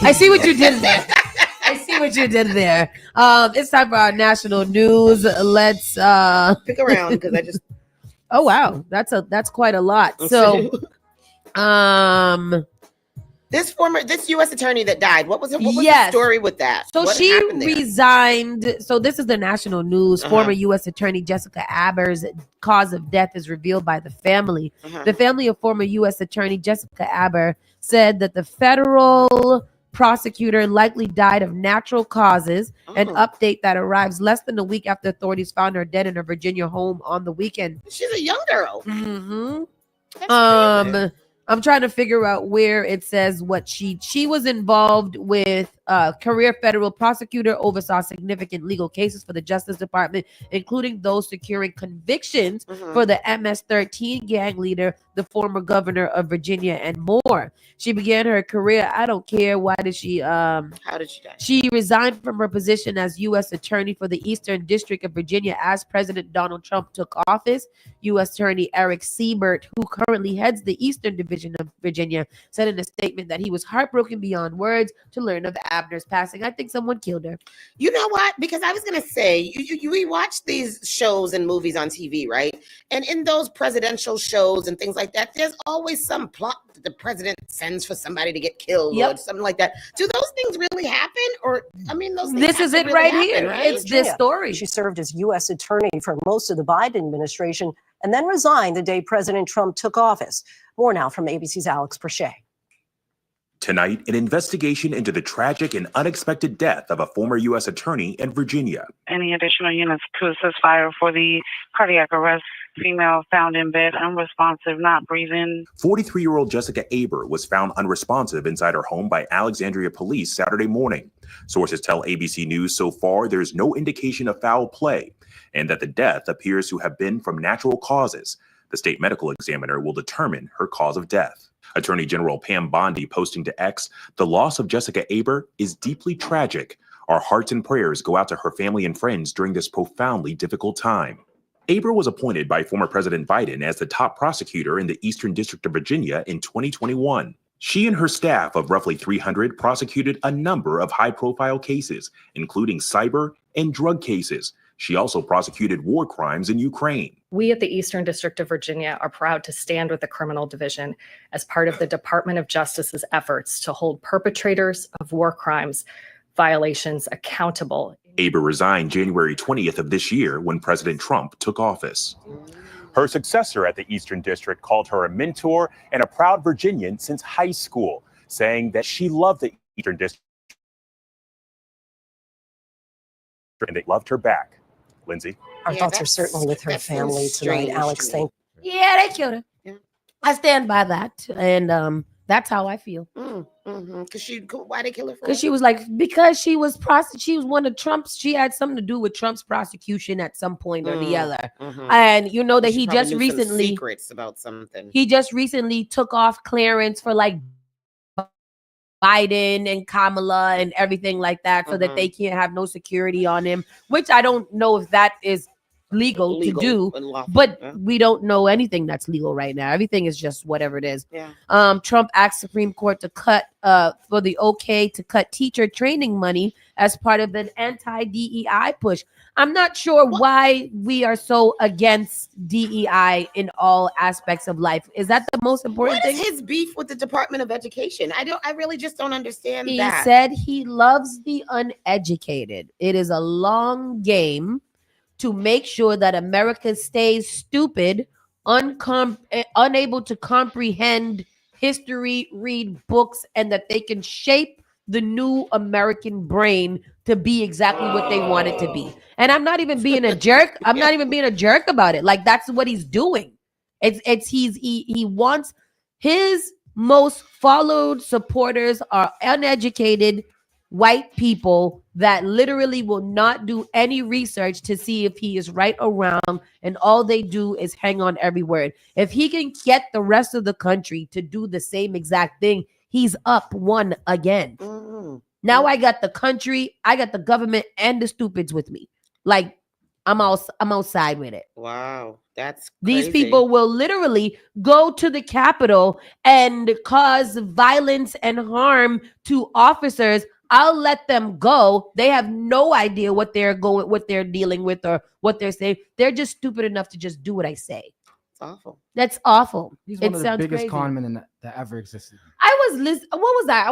S1: I see what you did there. I see what you did there. It's time for our national news. Let's
S3: pick around because I just.
S1: Oh wow, that's quite a lot. So,
S3: this U.S. attorney that died. What was the story with that?
S1: So
S3: what
S1: she resigned. So this is the national news. Former U.S. Attorney Jessica Aber's cause of death is revealed by the family. The family of former U.S. Attorney Jessica Aber said that the federal prosecutor likely died of natural causes. An update that arrives less than a week after authorities found her dead in her Virginia home on the weekend.
S3: She's a young girl.
S1: I'm trying to figure out where it says what she was involved with. Career federal prosecutor, oversaw significant legal cases for the Justice Department, including those securing convictions for the MS-13 gang leader, the former governor of Virginia, and more. She began her career. I don't care. Why did she?
S3: How did she die?
S1: She resigned from her position as U.S. Attorney for the Eastern District of Virginia as President Donald Trump took office. U.S. Attorney Eric Siebert, who currently heads the Eastern Division of Virginia, said in a statement that he was heartbroken beyond words to learn of Abner's passing. I think someone killed her.
S3: You know what? Because I was going to say, we watch these shows and movies on TV, right? And in those presidential shows and things like that, there's always some plot that the president sends for somebody to get killed or something like that. Do those things really happen? Or, I mean, those things
S1: This is it
S3: really
S1: right
S3: happen,
S1: here.
S3: right?
S1: It's this story.
S9: She served as U.S. Attorney for most of the Biden administration and then resigned the day President Trump took office. More now from ABC's Alex Prochet.
S14: Tonight, an investigation into the tragic and unexpected death of a former U.S. attorney in Virginia.
S15: Any additional units to assist fire for the cardiac arrest. Female found in bed, unresponsive, not breathing.
S14: 43-year-old Jessica Aber was found unresponsive inside her home by Alexandria police Saturday morning. Sources tell ABC News so far there's no indication of foul play and that the death appears to have been from natural causes. The state medical examiner will determine her cause of death. Attorney General Pam Bondi posting to X, "The loss of Jessica Aber is deeply tragic. Our hearts and prayers go out to her family and friends during this profoundly difficult time." Aber was appointed by former President Biden as the top prosecutor in the Eastern District of Virginia in 2021. She and her staff of roughly 300 prosecuted a number of high-profile cases, including cyber and drug cases. She also prosecuted war crimes in Ukraine.
S16: We at the Eastern District of Virginia are proud to stand with the Criminal Division as part of the Department of Justice's efforts to hold perpetrators of war crimes violations accountable.
S14: Aber resigned January 20th of this year when President Trump took office. Her successor at the Eastern District called her a mentor and a proud Virginian since high school, saying that she loved the Eastern District and they loved her back. Lindsay?
S9: Our thoughts are certainly with her family tonight. Alex, thank you.
S1: Yeah, they killed her. Yeah. I stand by that, and that's how I feel.
S3: Why they kill her?
S1: Because she was like, because she was one of Trump's. She had something to do with Trump's prosecution at some point or the other. And you know that he just recently
S3: secrets about something.
S1: He just recently took off clearance for like Biden and Kamala and everything like that, so that they can't have no security on him. Which I don't know if that is legal to
S3: Legal
S1: do,
S3: and lawful,
S1: but
S3: yeah.
S1: we don't know anything that's legal right now. Everything is just whatever it is.
S3: Yeah.
S1: Trump asked Supreme Court to cut for the to cut teacher training money as part of an anti-DEI push. I'm not sure why we are so against DEI in all aspects of life. Is that the most important
S3: What
S1: thing?
S3: is his beef with the Department of Education? I really just don't understand
S1: He
S3: that.
S1: said he loves the uneducated. It is a long game to make sure that America stays stupid, unable to comprehend history, read books, and that they can shape the new American brain to be exactly what they want it to be. And I'm not even being a jerk. I'm not even being a jerk about it. Like, that's what he's doing. He wants his most followed supporters are uneducated white people that literally will not do any research to see if he is right or wrong, and all they do is hang on every word. If he can get the rest of the country to do the same exact thing, he's up one again. Now I got the country, I got the government, and the stupids with me. Like, I'm outside with it.
S3: Wow, that's
S1: These
S3: crazy.
S1: people will literally go to the Capitol and cause violence and harm to officers. I'll let them go. They have no idea what they're dealing with, or what they're saying. They're just stupid enough to just do what I say.
S3: It's awful.
S1: That's awful.
S2: He's
S1: It
S2: one of the
S1: sounds
S2: biggest
S1: crazy.
S2: con men that ever existed.
S1: I was listening. What was that?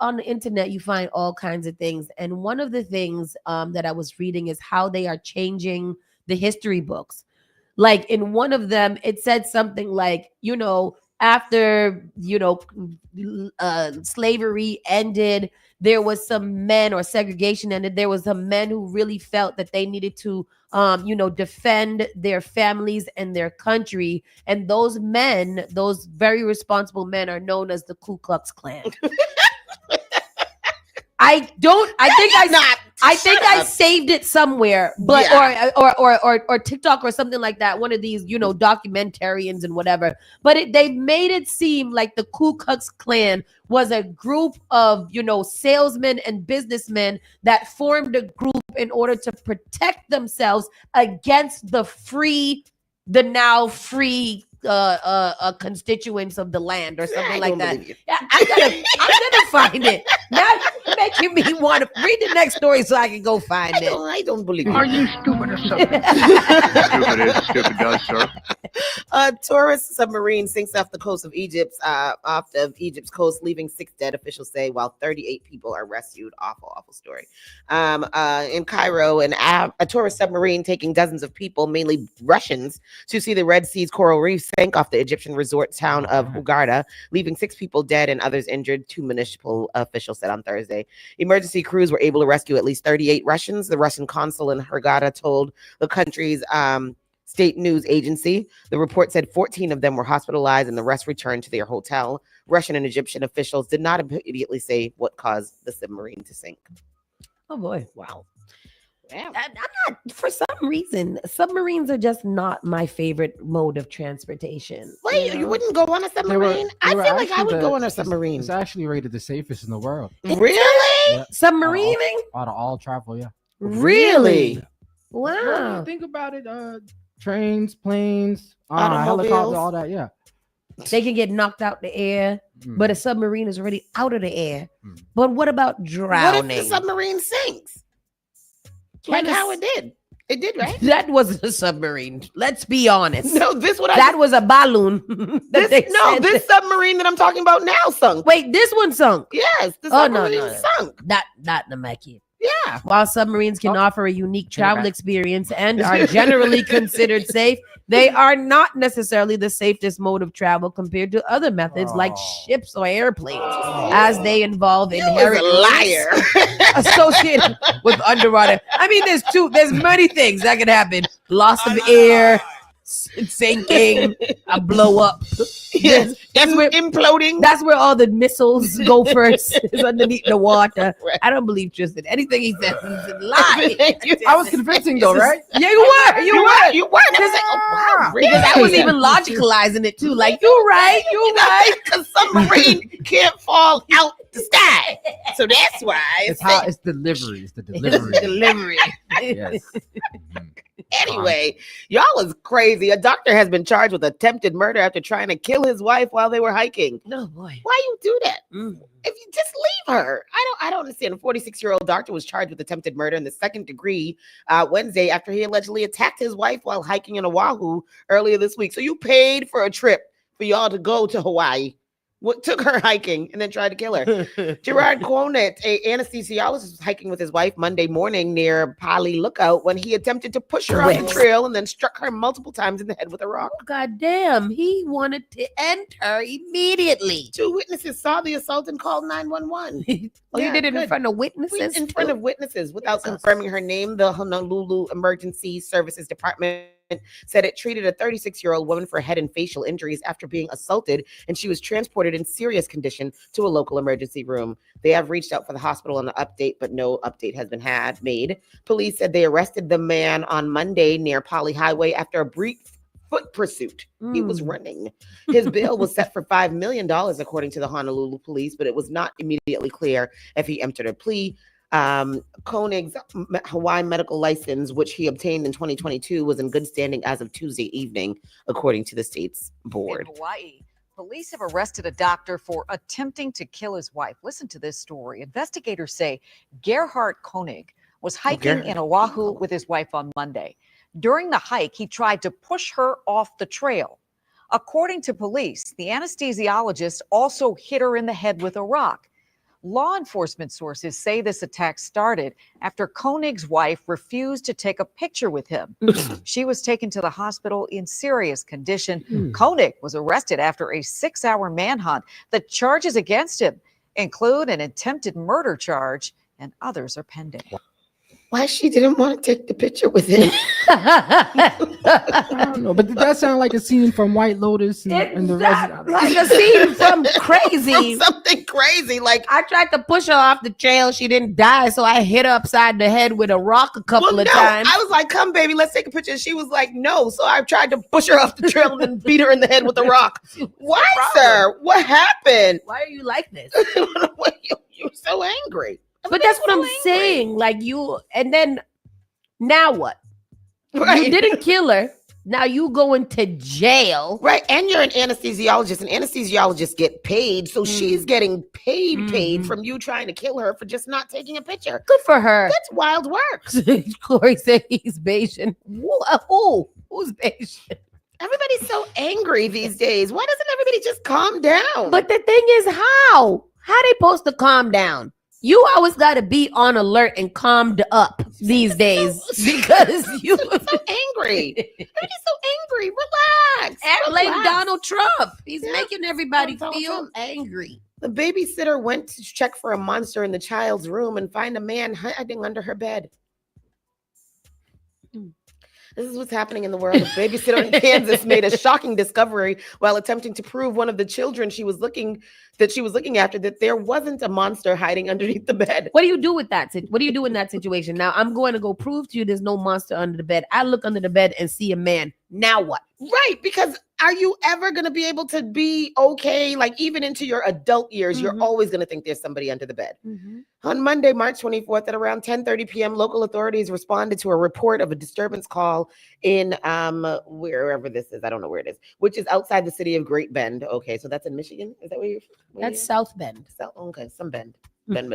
S1: On the internet, you find all kinds of things. And one of the things that I was reading is how they are changing the history books. Like, in one of them, it said something like, after, slavery ended, there was some men, or segregation ended, there was some men who really felt that they needed to, defend their families and their country. And those men, those very responsible men, are known as the Ku Klux Klan. I think I saved it somewhere, but
S3: Yeah.
S1: or TikTok or something like that. One of these, documentarians and whatever. But they made it seem like the Ku Klux Klan was a group of, salesmen and businessmen that formed a group in order to protect themselves against the now free constituents of the land, or something like that. Yeah, I'm gonna find it. Now you're making me want to read the next story so I can go find it.
S3: I don't believe
S1: Are
S3: you.
S1: you stupid or something?
S6: Stupid does, sir.
S3: A tourist submarine sinks off the coast of Egypt's coast, leaving 6 dead, officials say, while 38 people are rescued. Awful story. In Cairo, a tourist submarine taking dozens of people, mainly Russians, to see the Red Sea's coral reef sank off the Egyptian resort town of Hurghada, leaving 6 people dead and others injured, 2 municipal officials said on Thursday. Emergency crews were able to rescue at least 38 Russians. The Russian consul in Hurghada told the country's state news agency. The report said 14 of them were hospitalized and the rest returned to their hotel. Russian and Egyptian officials did not immediately say what caused the submarine to sink.
S1: Oh boy. Wow. I'm not, for some reason, submarines are just not my favorite mode of transportation.
S3: Wait, you wouldn't go on a submarine? I feel like I would go on a submarine.
S2: It's actually rated the safest in the world.
S3: Really?
S2: Yeah.
S1: Submarining?
S2: Out of all travel, yeah.
S1: Really?
S2: Well,
S1: Wow.
S2: think about it. Trains, planes,
S1: Automobiles.
S2: helicopter, all that. Yeah.
S1: They can get knocked out the air, but a submarine is already out of the air. But what about drowning?
S3: What if the submarine sinks? Like how it did. It did, right?
S1: That wasn't a submarine. Let's be honest.
S3: No,
S1: that was a balloon.
S3: This submarine that I'm talking about now sunk.
S1: Wait, this one sunk.
S3: Yes, the submarine sunk.
S1: Not the Mackie.
S3: Yeah.
S1: While submarines can offer a unique travel experience and are generally considered safe, they are not necessarily the safest mode of travel compared to other methods like ships or airplanes, as they involve inherent risks associated with underwater. I mean, there's many things that could happen. Loss of air, sinking, a blow up.
S3: Yes, that's where imploding.
S1: That's where all the missiles go first, is underneath the water. Right. I don't believe Tristan. Anything he says is a lie.
S2: I was convincing though, right?
S1: Yeah, you were.
S3: You were. And I was like, oh wow, really?
S1: Because I was even logicalizing it too. Like, you're right.
S3: Because submarine can't fall out the sky, so that's why
S2: It's delivery. It's the delivery.
S1: Delivery.
S2: Yes.
S3: Anyway, y'all is crazy. A doctor has been charged with attempted murder after trying to kill his wife while they were hiking.
S1: No, boy.
S3: Why you do that? If you just leave her. I don't understand. A 46-year-old doctor was charged with attempted murder in the second degree Wednesday after he allegedly attacked his wife while hiking in Oahu earlier this week. So you paid for a trip for y'all to go to Hawaii. What took her hiking and then tried to kill her? Gerard Conant, an anesthesiologist, was hiking with his wife Monday morning near Pali Lookout when he attempted to push her off the trail and then struck her multiple times in the head with a rock.
S1: God damn, he wanted to end her immediately.
S3: 2 witnesses saw the assault and called 911.
S1: He did it in front of witnesses?
S3: In front of witnesses without confirming her name. The Honolulu Emergency Services Department said it treated a 36-year-old woman for head and facial injuries after being assaulted, and she was transported in serious condition to a local emergency room. They have reached out for the hospital on an update, but no update has been made. Police said they arrested the man on Monday near Pali Highway after a brief foot pursuit. He was running. His bail was set for $5 million, according to the Honolulu police, but it was not immediately clear if he entered a plea. Koenig's Hawaii medical license, which he obtained in 2022, was in good standing as of Tuesday evening, according to the state's board.
S7: In Hawaii, police have arrested a doctor for attempting to kill his wife. Listen to this story. Investigators say Gerhard Koenig was hiking in Oahu with his wife on Monday. During the hike, he tried to push her off the trail. According to police, the anesthesiologist also hit her in the head with a rock. Law enforcement sources say this attack started after Koenig's wife refused to take a picture with him. She was taken to the hospital in serious condition. Koenig was arrested after a 6-hour manhunt. The charges against him include an attempted murder charge, and others are pending.
S3: Why she didn't want to take the picture with him?
S2: I don't know, but did that sound like a scene from White Lotus and the rest?
S1: Like a scene from Crazy.
S3: Something crazy. Like,
S1: I tried to push her off the trail. She didn't die, so I hit her upside the head with a rock a couple of times.
S3: I was like, come, baby, let's take a picture. She was like, no. So I tried to push her off the trail and then beat her in the head with a rock. Why, sir? What happened?
S1: Why are you like this?
S3: You're so angry.
S1: But that's what I'm saying. Like you, and then now what?
S3: Right.
S1: You didn't kill her. Now you going to jail.
S3: Right. And you're an anesthesiologist, and anesthesiologists get paid. So she's getting paid from you trying to kill her for just not taking a picture.
S1: Good for her.
S3: That's wild work.
S1: Corey said he's Bayesian. Who's Bayesian?
S3: Everybody's so angry these days. Why doesn't everybody just calm down?
S1: But the thing is, how they supposed to calm down? You always got to be on alert and calmed up these days because you
S3: so angry. Everybody's so angry. Relax.
S1: Act like Donald Trump. He's making everybody feel angry.
S3: The babysitter went to check for a monster in the child's room and find a man hiding under her bed. This is what's happening in the world. A babysitter in Kansas made a shocking discovery while attempting to prove one of the children she was looking after that there wasn't a monster hiding underneath the bed.
S1: What do you do with that? What do you do in that situation? Now I'm going to go prove to you there's no monster under the bed. I look under the bed and see a man. Now what?
S3: Right, because are you ever going to be able to be okay? Like even into your adult years, you're always going to think there's somebody under the bed. On Monday, March 24th at around 10:30 p.m., local authorities responded to a report of a disturbance call in wherever this is. I don't know where it is, which is outside the city of Great Bend. Okay, so that's in Michigan. Is that where you're?
S1: That's South Bend.
S3: Okay, some Bend. Bend.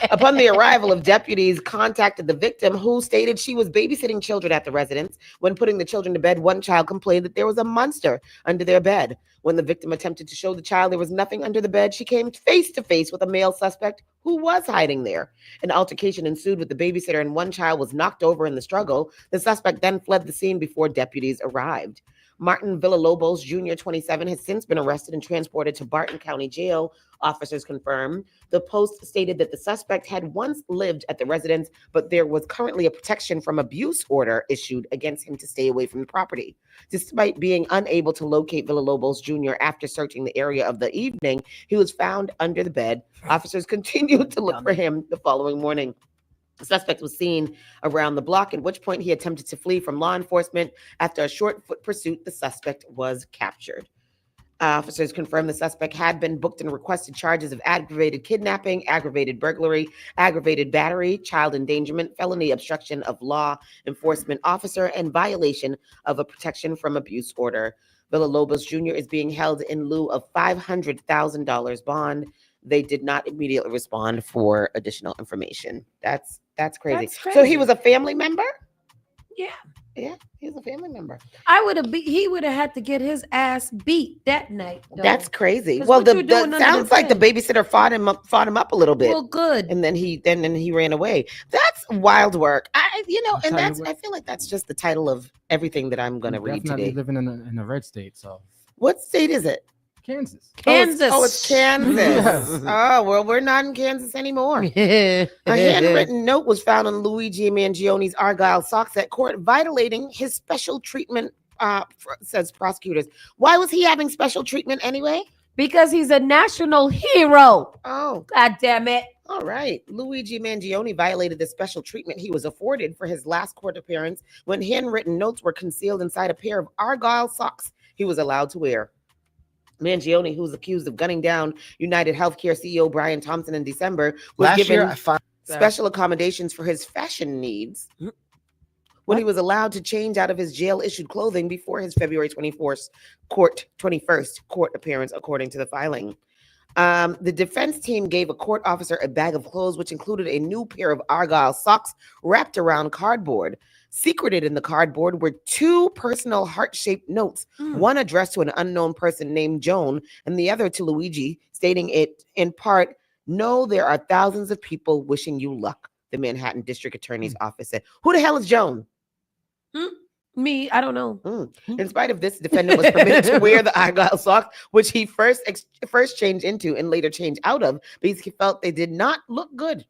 S3: Upon the arrival of deputies contacted the victim, who stated she was babysitting children at the residence. When putting the children to bed, one child complained that there was a monster under their bed. When the victim attempted to show the child there was nothing under the bed, she came face to face with a male suspect who was hiding there. An altercation ensued with the babysitter, and one child was knocked over in the struggle. The suspect then fled the scene before deputies arrived. Martin Villalobos Jr., 27, has since been arrested and transported to Barton County Jail, officers confirmed. The Post stated that the suspect had once lived at the residence, but there was currently a protection from abuse order issued against him to stay away from the property. Despite being unable to locate Villalobos Jr. after searching the area of the evening, he was found under the bed. Officers continued to look for him the following morning. The suspect was seen around the block, at which point he attempted to flee from law enforcement. After a short foot pursuit, the suspect was captured. Officers confirmed the suspect had been booked and requested charges of aggravated kidnapping, aggravated burglary, aggravated battery, child endangerment, felony obstruction of law enforcement officer, and violation of a protection from abuse order. Villalobos Jr. is being held in lieu of $500,000 bond. They did not immediately respond for additional information. That's crazy.
S1: That's
S3: So he
S1: crazy.
S3: was a family member?
S1: Yeah.
S3: Yeah, he's a family member.
S1: He would have had to get his ass beat that night. Though.
S3: That's crazy.
S1: 'Cause
S3: Well,
S1: what you doing under
S3: sounds
S1: the
S3: like the
S1: tent?
S3: babysitter fought him up a little bit.
S1: Well, good.
S3: And then he ran away. That's wild work. I feel like that's just the title of everything that I'm going to read
S2: Definitely
S3: today.
S2: living in a red state. So
S3: What state is it?
S2: Kansas.
S1: Kansas.
S3: Oh, it's Kansas.
S2: Yes.
S3: Oh, well, we're not in Kansas anymore. A handwritten note was found on Luigi Mangioni's Argyle socks at court, violating his special treatment, says prosecutors. Why was he having special treatment anyway?
S1: Because he's a national hero.
S3: Oh,
S1: God damn it.
S3: all right. Luigi Mangione violated the special treatment he was afforded for his last court appearance when handwritten notes were concealed inside a pair of Argyle socks he was allowed to wear. Mangione, who was accused of gunning down United Healthcare CEO Brian Thompson in December, was
S8: Last
S3: given
S8: year, I found
S3: special accommodations for his fashion needs when he was allowed to change out of his jail-issued clothing before his February 21st court appearance, according to the filing. The defense team gave a court officer a bag of clothes, which included a new pair of Argyle socks wrapped around cardboard. Secreted in the cardboard were two personal heart-shaped notes, one addressed to an unknown person named Joan and the other to Luigi, stating it in part, "No, there are thousands of people wishing you luck," the Manhattan District Attorney's office said. Who the hell is Joan?
S1: Me, I don't know.
S3: In spite of this, the defendant was permitted to wear the Argyle socks, which he first changed into and later changed out of because he felt they did not look good.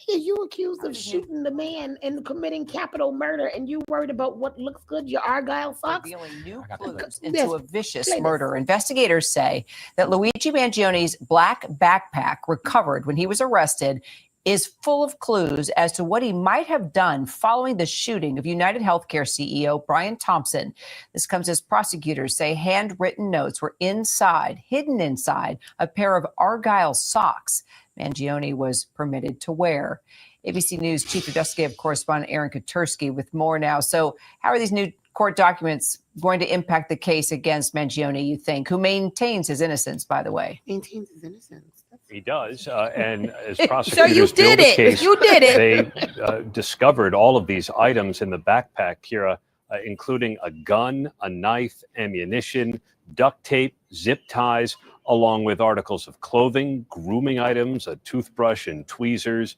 S3: Hey, you accused of shooting the man and committing capital murder, and you worried about what looks good, your Argyle socks?
S17: Revealing new clues
S3: Yes,
S17: into a vicious
S3: play this.
S17: murder. Investigators say that Luigi Mangione's black backpack recovered when he was arrested is full of clues as to what he might have done following the shooting of United Healthcare CEO Brian Thompson. This comes as prosecutors say handwritten notes were hidden inside a pair of Argyle socks Mangione was permitted to wear. ABC News Chief Investigative Correspondent Aaron Katursky with more now. So how are these new court documents going to impact the case against Mangione, you think, who maintains his innocence, by the way?
S3: Maintains his innocence.
S18: He does, and as
S1: So
S18: prosecutors
S1: you
S18: build
S1: did
S18: the
S1: it.
S18: case,
S1: You did it.
S18: they discovered all of these items in the backpack, Kira, including a gun, a knife, ammunition, duct tape, zip ties, along with articles of clothing, grooming items, a toothbrush and tweezers,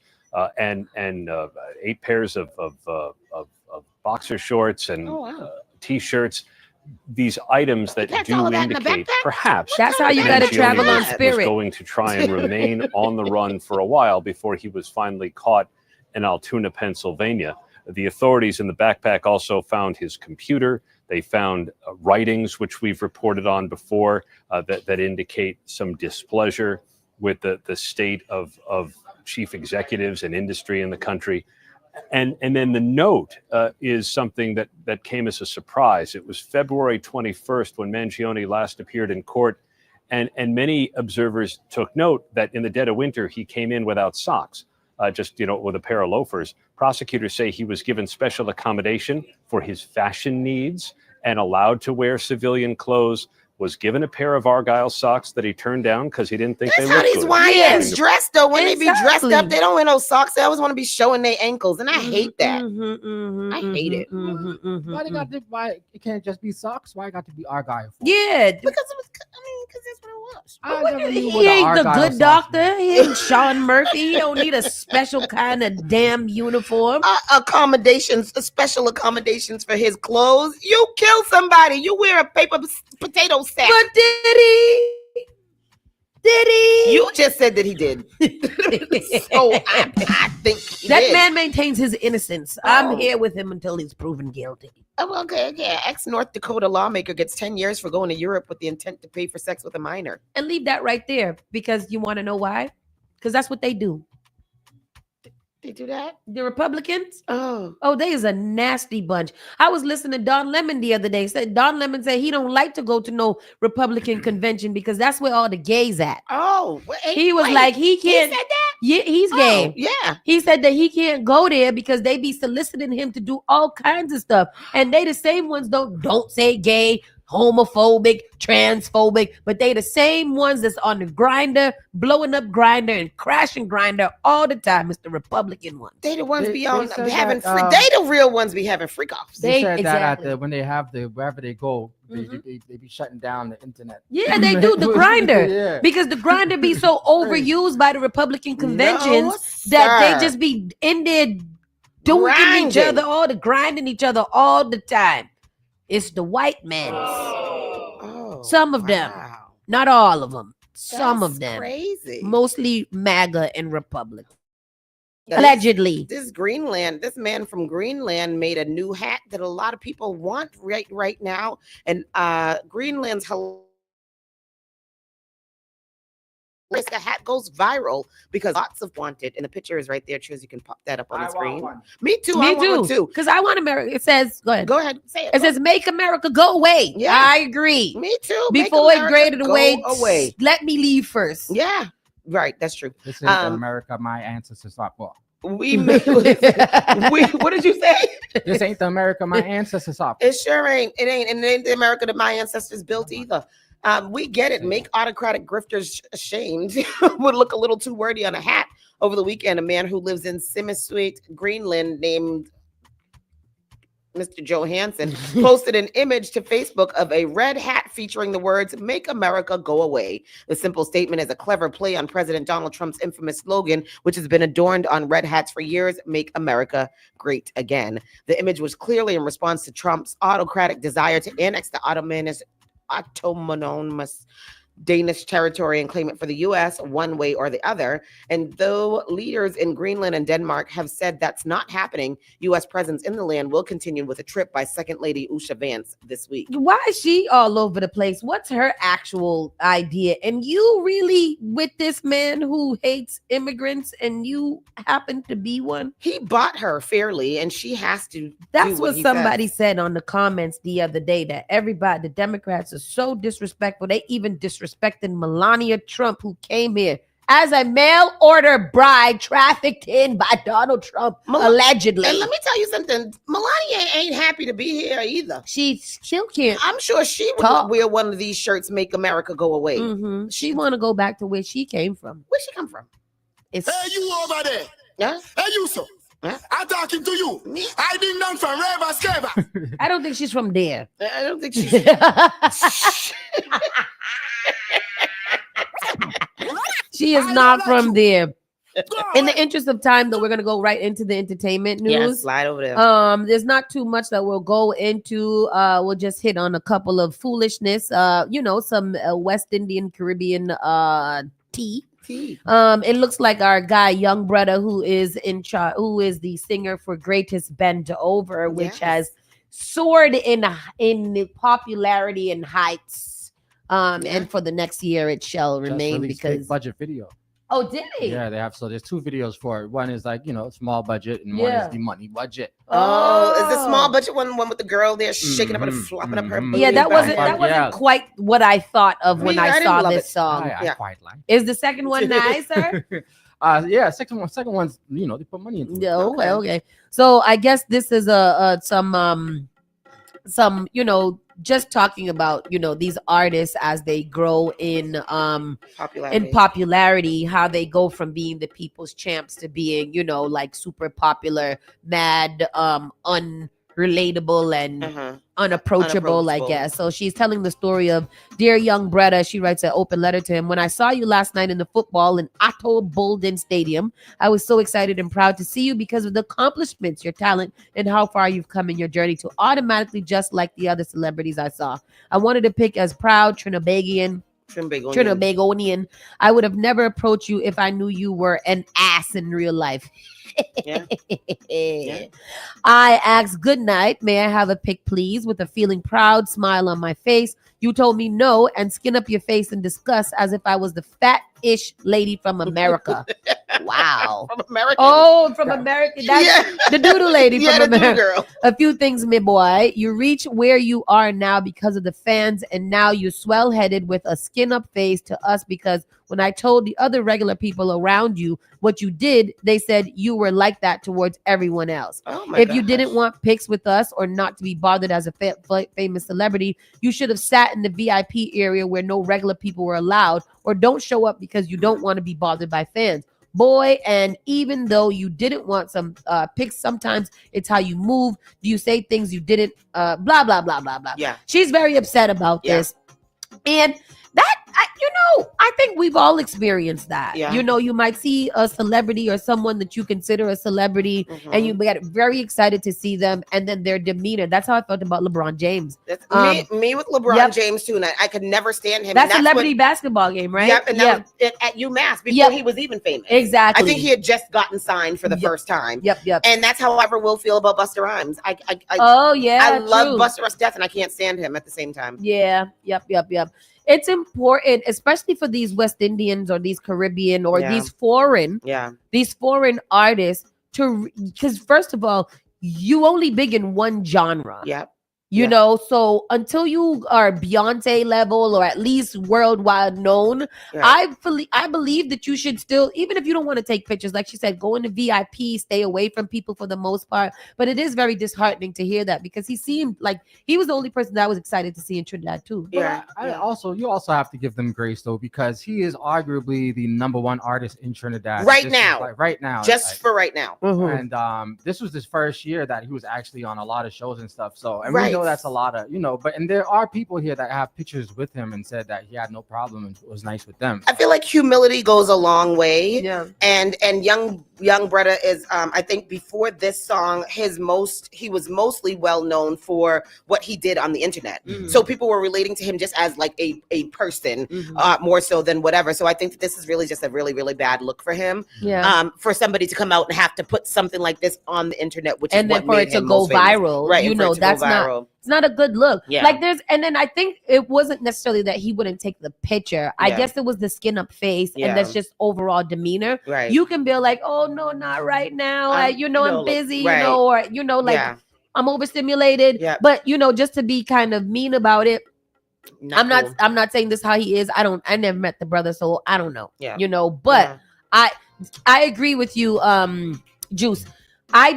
S18: and 8 pairs of boxer shorts and T-shirts. These items that
S1: That's
S18: do
S1: all of that in the
S18: indicate
S1: backpack?
S18: perhaps
S1: That's how you
S18: that
S1: gotta
S18: Mangione
S1: travel on
S18: was
S1: Spirit.
S18: going to try and remain on the run for a while before he was finally caught in Altoona, Pennsylvania. The authorities in the backpack also found his computer. They found writings, which we've reported on before, that indicate some displeasure with the state of chief executives and industry in the country. And then the note is something that came as a surprise. It was February 21st when Mangione last appeared in court, and many observers took note that in the dead of winter he came in without socks, just with a pair of loafers. Prosecutors say he was given special accommodation for his fashion needs and allowed to wear civilian clothes. Was given a pair of Argyle socks that he turned down because he didn't think
S3: That's
S18: they
S3: how
S18: looked
S3: these
S18: good.
S3: YNs dress, though. When they be dressed
S1: Exactly.
S3: up, they don't wear no socks. They always want to be showing their ankles, and I hate that. I hate it.
S2: Why they got to, why it can't just be socks? Why it got to be Argyle?
S1: Yeah.
S3: Because it was, because that's what it was.
S2: I never knew
S1: He
S2: what
S1: ain't the
S2: Argyle
S1: good
S2: socks
S1: doctor. He ain't Sean Murphy. He don't need a special kind of damn uniform.
S3: Special accommodations for his clothes. You kill somebody. You wear a paper potato sack.
S1: But did he? Did he?
S3: You just said that he did. So I think he
S1: that
S3: did.
S1: man maintains his innocence. I'm here with him until he's proven guilty.
S3: Oh, okay. Ex-North Dakota lawmaker gets 10 years for going to Europe with the intent to pay for sex with a minor.
S1: And leave that right there because you want to know why? Because that's what they do.
S3: They do that?
S1: The Republicans?
S3: Oh.
S1: Oh, they is a nasty bunch. I was listening to Don Lemon the other day. Said Don Lemon said he don't like to go to no Republican convention because that's where all the gays at.
S3: Oh,
S1: He was like, he can't.
S3: He said that?
S1: Yeah, he's gay.
S3: Oh, yeah.
S1: He said that he can't go there because they be soliciting him to do all kinds of stuff. And they the same ones don't say gay, homophobic, transphobic, but they the same ones that's on the grinder, blowing up grinder and crashing grinder all the time. It's the Republican ones.
S3: They the ones
S2: They
S3: be on
S2: said
S3: having
S2: that,
S3: free. They the real ones be having freak offs.
S2: They said that at the, when they have the wherever they go, they be shutting down the internet.
S1: Yeah, they do the grinder
S2: Yeah.
S1: because the grinder be so overused by the Republican conventions that
S3: sir.
S1: they just be in there doing each
S3: Grinding.
S1: other, all the grinding each other all the time. It's the white men. Some of them, not all of them. Some of them,
S3: crazy.
S1: Mostly MAGA and Republican.
S3: Yeah,
S1: Allegedly.
S3: this man from Greenland made a new hat that a lot of people want right now, and Greenland's the hat goes viral because lots of want it, and the picture is right there. Choose, you can pop that up on the screen. Me too. I want one too.
S1: Because I want America. It says, go ahead.
S3: Go ahead. Say it.
S1: It says, "Make America go away."
S3: Yeah.
S1: I agree.
S3: Me too. Make
S1: Before it
S3: America
S1: graded
S3: go
S1: away, let me leave first.
S3: Yeah. Right. That's true.
S2: This is America my ancestors fought for.
S3: What did you say?
S2: This ain't the America my ancestors fought for.
S3: It sure ain't. It ain't. And it ain't the America that my ancestors built either. We get it. Make autocratic grifters ashamed would look a little too wordy on a hat. Over the weekend, a man who lives in Simisweet, Greenland, named Mr. Johansson, posted an image to Facebook of a red hat featuring the words, "Make America Go Away." The simple statement is a clever play on President Donald Trump's infamous slogan, which has been adorned on red hats for years, "Make America Great Again." The image was clearly in response to Trump's autocratic desire to annex the autonomous Danish territory and claim it for the U.S. one way or the other. And though leaders in Greenland and Denmark have said that's not happening, U.S. presence in the land will continue with a trip by Second Lady Usha Vance this week.
S1: Why is she all over the place? What's her actual idea? And you really with this man who hates immigrants and you happen to be one?
S3: He bought her fairly and she has to.
S1: That's
S3: do
S1: what
S3: he
S1: somebody
S3: says.
S1: said on the comments the other day, that everybody, the Democrats are so disrespectful. They even disrespecting Melania Trump, who came here as a mail order bride trafficked in by Donald Trump, allegedly.
S3: And let me tell you something. Melania ain't happy to be here either.
S1: She still can't.
S3: I'm sure she would
S1: talk.
S3: wear one of these shirts, "Make America Go Away."
S1: Mhm. She want to go back to where she came from.
S3: Where she come from?
S1: It's
S6: Hey, you over there.
S3: Yeah?
S6: Hey, you so.
S3: Yeah?
S6: I'm talking to you. I ding dong from Reva Skeva.
S1: I don't think she's from there.
S3: I don't think she's.
S1: She is not from there. In the interest of time, though, we're gonna go right into the entertainment news.
S3: Yeah, slide over there.
S1: There's not too much that we'll go into. We'll just hit on a couple of foolishness. Some West Indian Caribbean tea. It looks like our guy Young Brother, who is in charge, who is the singer for Greatest Bend Over, which has soared in popularity and heights. And for the next year, it shall remain
S2: Big
S1: because
S2: budget video.
S1: Oh, did he?
S2: Yeah, they have. So there's two videos for it. One is like, small budget, and one
S1: Yeah.
S2: is the money budget.
S3: Oh, is the small budget one with the girl there shaking up and flopping up her booty?
S1: Yeah, that
S3: back
S1: wasn't
S3: and forth?
S1: quite what I thought of when
S3: Me, I
S1: I
S3: didn't
S1: saw
S3: love
S1: this
S3: it.
S1: song.
S2: I quite like.
S1: Is the second one nicer?
S2: Yeah, second one's they put money into it.
S1: Yeah, okay. So I guess this is some just talking about these artists as they grow in popularity, how they go from being the people's champs to being like super popular, mad, unrelatable and unapproachable, I guess. So she's telling the story of Dear Young Brother. She writes an open letter to him. When I saw you last night in the football in Atto Bolden Stadium, I was so excited and proud to see you because of the accomplishments, your talent, and how far you've come in your journey to automatically just like the other celebrities I saw. I wanted to pick as proud Trinbagonian. I would have never approached you if I knew you were an ass in real life. I asked good night. May I have a pic, please? With a feeling proud smile on my face. You told me no and skin up your face in disgust as if I was the fat-ish lady from America. Wow.
S3: From American.
S1: Oh, from American. That's the doodle lady
S3: Yeah,
S1: from
S3: the doodle
S1: America.
S3: girl.
S1: A few things, my boy. You reach where you are now because of the fans, and now you're swell-headed with a skin-up face to us because when I told the other regular people around you what you did, they said you were like that towards everyone else.
S3: Oh my
S1: If you
S3: gosh.
S1: didn't want pics with us or not to be bothered as a famous celebrity, you should have sat in the VIP area where no regular people were allowed, or don't show up because you don't want to be bothered by fans. Boy, and even though you didn't want some pics, sometimes it's how you move. Do you say things you didn't? Blah, blah, blah, blah, blah.
S3: Yeah.
S1: She's very upset about this. And that, I think we've all experienced that.
S3: Yeah.
S1: You might see a celebrity or someone that you consider a celebrity, and you get very excited to see them, and then their demeanor. That's how I felt about LeBron James.
S3: That's me with LeBron James too, and I could never stand him.
S1: That's
S3: and
S1: celebrity basketball game, right?
S3: Yep, and that was at UMass before he was even famous.
S1: Exactly.
S3: I think he had just gotten signed for the first time.
S1: Yep.
S3: And that's how I ever will feel about Busta Rhymes. I love
S1: true.
S3: Busta Rhymes to death, and I can't stand him at the same time.
S1: Yeah. Yep. It's important, especially for these West Indians or these Caribbean or these foreign artists because first of all, you only big in one genre.
S3: Yep.
S1: You know, so until you are Beyonce level or at least worldwide known, I believe that you should still, even if you don't want to take pictures, like she said, go into VIP, stay away from people for the most part. But it is very disheartening to hear that because he seemed like he was the only person that I was excited to see in Trinidad too.
S2: You also have to give them grace though, because he is arguably the #1 artist in Trinidad
S3: Right now.
S2: Just
S3: for right now.
S2: And this was his first year that he was actually on a lot of shows and stuff. So and we know that's a lot of, and there are people here that have pictures with him and said that he had no problem and was nice with them.
S3: I feel like humility goes a long way.
S1: Yeah.
S3: And young Bretta is I think before this song, he was mostly well known for what he did on the internet. So people were relating to him just as like a person, more so than whatever. So I think that this is really just a really, really bad look for him.
S1: Yeah.
S3: For somebody to come out and have to put something like this on the internet, which
S1: and
S3: is
S1: then
S3: what
S1: for
S3: made
S1: it to
S3: him
S1: go
S3: most famous.
S1: viral,
S3: Right? and for it to go
S1: that's
S3: viral.
S1: it's not a good look.
S3: Yeah.
S1: Like and then I think it wasn't necessarily that he wouldn't take the picture. I
S3: Yeah.
S1: guess it was the skin up face
S3: Yeah.
S1: and that's just overall demeanor.
S3: Right.
S1: You can be like, oh no, not right now. I'm busy,
S3: right.
S1: or like
S3: Yeah.
S1: I'm overstimulated.
S3: Yeah.
S1: But just to be kind of mean about it. I'm
S3: cool.
S1: not saying this how he is. I never met the brother, so I don't know.
S3: Yeah.
S1: But I agree with you, Juice. I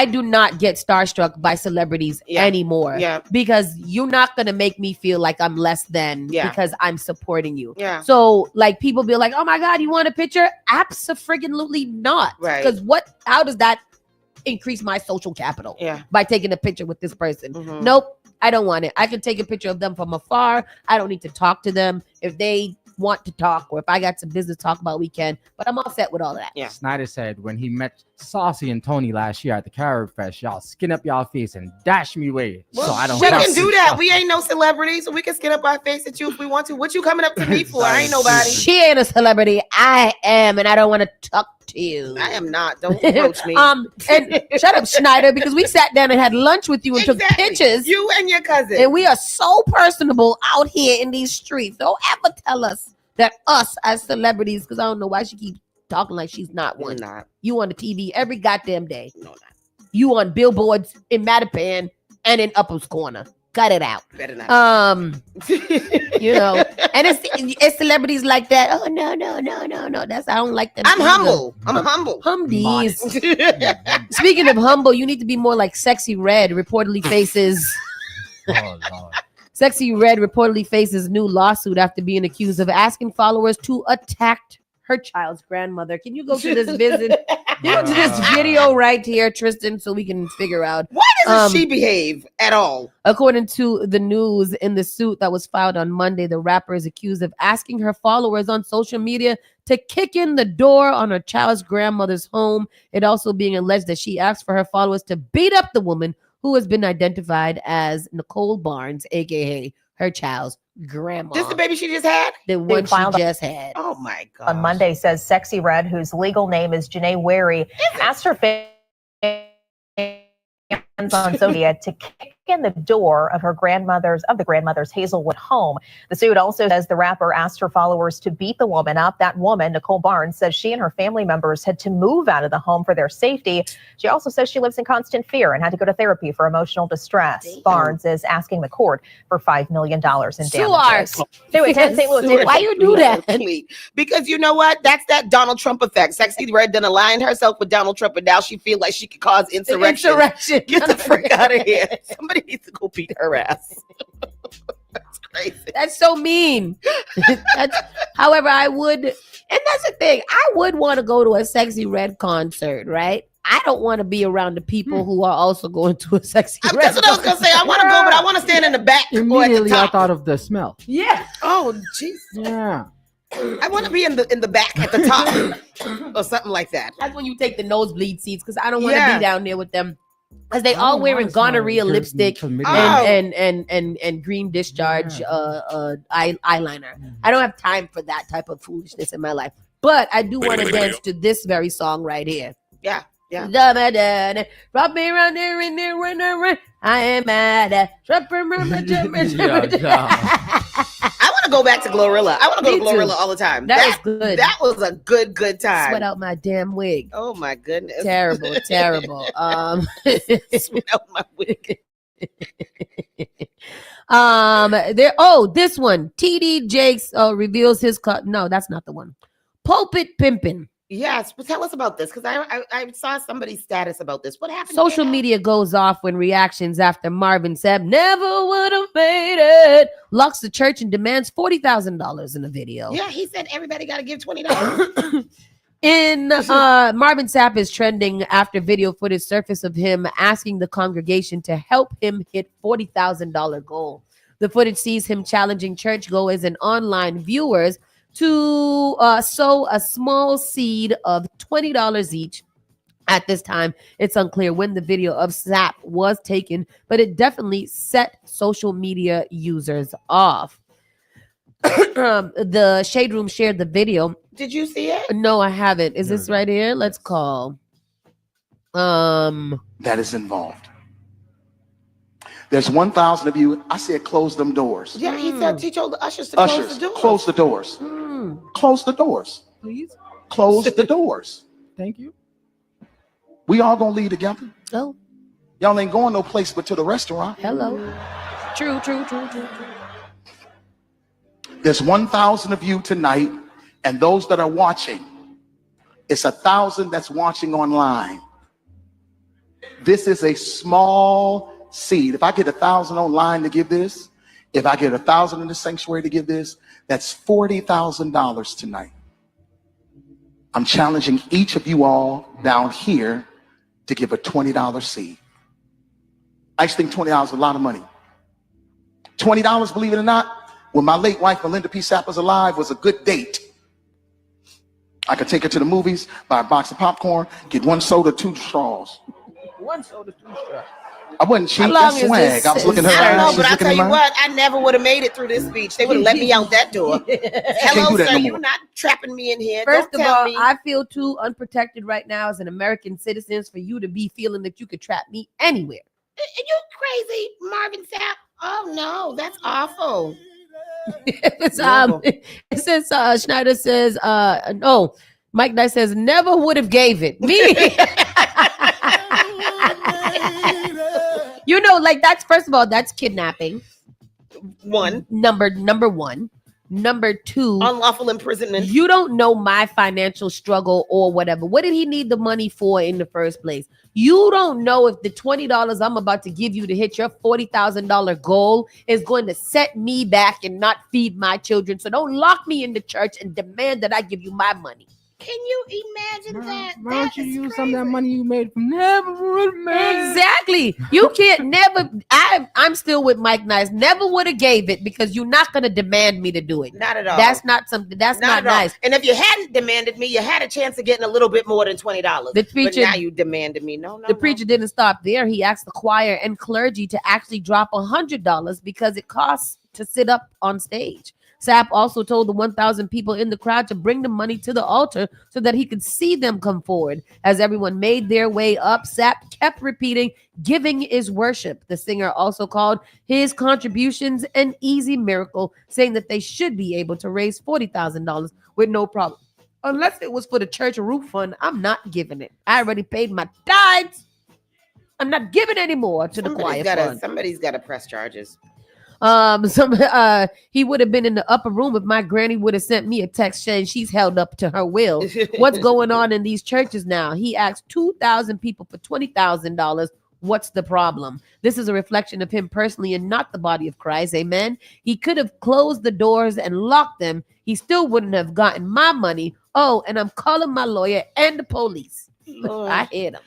S1: do not get starstruck by celebrities anymore.
S3: Yeah.
S1: Because you're not gonna make me feel like I'm less than because I'm supporting you.
S3: Yeah.
S1: So like people be like, oh my God, you want a picture? Abso-friggin-lutely not.
S3: Right.
S1: Because how does that increase my social capital?
S3: Yeah.
S1: By taking a picture with this person.
S3: Mhm.
S1: Nope. I don't want it. I can take a picture of them from afar. I don't need to talk to them. If they want to talk or if I got some business to talk about, we can. But I'm all set with all that.
S3: Yeah.
S2: Snyder said when he met Saucy and Tony last year at the Carib Fest, y'all skin up y'all face and dash me away.
S3: Well,
S2: so I don't
S3: we
S2: have
S3: can
S2: to
S3: do that.
S2: talk.
S3: We ain't no celebrity, so we can skin up our face at you if we want to. What you coming up to me for? I ain't nobody.
S1: She ain't a celebrity. I am, and I don't want to talk to you.
S3: I am not. Don't approach me.
S1: And shut up, Schneider, because we sat down and had lunch with you and took pictures.
S3: You and your cousin.
S1: And we are so personable out here in these streets. Don't ever tell us that us as celebrities, because I don't know why she keeps talking like she's not one.
S3: You're not.
S1: You on the TV every goddamn day.
S3: No, not.
S1: You on billboards in Mattapan and in Upper's Corner. Cut it out.
S3: Better not.
S1: And it's celebrities like that. Oh no. That's I don't like them.
S3: I'm
S1: either.
S3: humble. I'm humble.
S1: Humdies. Speaking of humble, you need to be more like Sexy Red. Reportedly faces.
S2: Oh, Lord.
S1: Sexy Red reportedly faces new lawsuit after being accused of asking followers to attack her child's grandmother. Can you go to this visit? You go to this video right here, Tristan, so we can figure out.
S3: Why doesn't she behave at all?
S1: According to the news, in the suit that was filed on Monday, the rapper is accused of asking her followers on social media to kick in the door on her child's grandmother's home. It also being alleged that she asked for her followers to beat up the woman who has been identified as Nicole Barnes, aka her child's grandma.
S3: This the baby she just had?
S1: The one she
S16: filed
S1: just had.
S3: Oh my God.
S16: On Monday says Sexy Red, whose legal name is Janae Wary, asked her fans on Zodiac to kick
S8: in the door of the grandmother's Hazelwood home. The suit also says the rapper asked her followers to beat the woman up. That woman, Nicole Barnes, says she and her family members had to move out of the home for their safety. She also says she lives in constant fear and had to go to therapy for emotional distress. Damn. Barnes is asking the court for $5 million in damages.
S3: Why you do that? Because you know what? That's that Donald Trump effect. Sexy Red done aligned herself with Donald Trump, and now she feels like she could cause insurrection. Get the frick out of here. Somebody needs to go beat her ass. That's crazy.
S1: That's so mean. However, I would, and that's the thing, I would want to go to a Sexy Red concert, right? I don't want to be around the people who are also going to a Sexy Red.
S3: That's what I was going to say. I want to go, but I want to stand in the back.
S2: Immediately, I thought of the smell.
S1: Yeah.
S3: Oh, jeez.
S2: Yeah.
S3: I want to be in the back at the top or something like that.
S1: That's when you take the nosebleed seats, because I don't want to be down there with them. Because they all wearing gonorrhea lipstick and green discharge eyeliner. I don't have time for that type of foolishness in my life. But I do want to dance to this very song right here.
S3: Yeah. Yeah.
S1: Rock me around there in there, run. I am mad at.
S3: I want to go back to Glorilla. I want to go to Glorilla all the time.
S1: That was good.
S3: That was a good time.
S1: Sweat out my damn wig.
S3: Oh my goodness.
S1: Terrible.
S3: Sweat out my wig.
S1: This one. TD Jakes reveals his no, that's not the one. Pulpit pimping.
S3: Yes, but tell us about this, because I saw somebody's status about this. What happened?
S1: Social media goes off when reactions after Marvin Sapp never would have made it locks the church and demands $40,000 in a video.
S3: Yeah, he said everybody got to give $20.
S1: Marvin Sapp is trending after video footage surfaced of him asking the congregation to help him hit $40,000 goal. The footage sees him challenging churchgoers and online viewers to sow a small seed of $20 each. At this time, it's unclear when the video of Sapp was taken, but it definitely set social media users off. The Shade Room shared the video.
S3: Did you see it?
S1: No, I haven't. Is this right here? Let's call.
S11: That is involved. There's 1,000 of you. I said, close them doors.
S3: Yeah, he told the ushers to close the doors.
S11: Close the doors. Close the doors.
S2: Please.
S11: Close the doors.
S2: Thank you.
S11: We all gonna leave together.
S1: Oh.
S11: Y'all ain't going no place but to the restaurant.
S1: Hello. True.
S11: There's 1,000 of you tonight, and those that are watching, it's 1,000 that's watching online. This is a small seed. If I get 1,000 online to give this, if I get 1,000 in the sanctuary to give this, that's $40,000 tonight. I'm challenging each of you all down here to give a $20 seed. I just think $20 is a lot of money. $20, believe it or not, when my late wife Melinda P. Sapp was alive, was a good date. I could take her to the movies, buy a box of popcorn, get 1 soda, 2 straws.
S1: 1 soda, 2 straws.
S11: I wasn't cheap. That's swag. I was looking at her.
S3: I don't know, but I'll tell you what, I never would have made it through this speech. They would have let me out that door. Hello, sir, you're not trapping me in here.
S1: First of all, I feel too unprotected right now as an American citizen for you to be feeling that you could trap me anywhere.
S3: Are you crazy, Marvin Sapp? Oh no, that's awful.
S1: It says Schneider says no. Mike Knight says never would have gave it. Me. You know, like that's first of all, that's kidnapping. Number one. Number 2,
S3: unlawful imprisonment.
S1: You don't know my financial struggle or whatever. What did he need the money for in the first place? You don't know if the $20 I'm about to give you to hit your $40,000 goal is going to set me back and not feed my children. So don't lock me in the church and demand that I give you my money.
S3: Can you imagine that?
S2: Why don't you use some of that money you made from never would have made?
S1: Exactly. You can't never. I'm still with Mike Nice. Never would have gave it because you're not going to demand me to do it.
S3: Not at all.
S1: That's not something. That's not nice.
S3: And if you hadn't demanded me, you had a chance of getting a little bit more than $20.
S1: The preacher,
S3: but now you demanded me. No.
S1: The preacher didn't stop there. He asked the choir and clergy to actually drop $100 because it costs to sit up on stage. Sapp also told the 1,000 people in the crowd to bring the money to the altar so that he could see them come forward. As everyone made their way up, Sapp kept repeating, "Giving is worship." The singer also called his contributions an easy miracle, saying that they should be able to raise $40,000 with no problem. Unless it was for the church roof fund, I'm not giving it. I already paid my tithes. I'm not giving any more to the choir fund.
S3: Somebody's got to press charges.
S1: He would have been in the upper room if my granny would have sent me a text saying she's held up to her will. What's going on in these churches now? He asked 2,000 people for $20,000. What's the problem? This is a reflection of him personally and not the body of Christ. Amen. He could have closed the doors and locked them. He still wouldn't have gotten my money. Oh, and I'm calling my lawyer and the police. I hit him.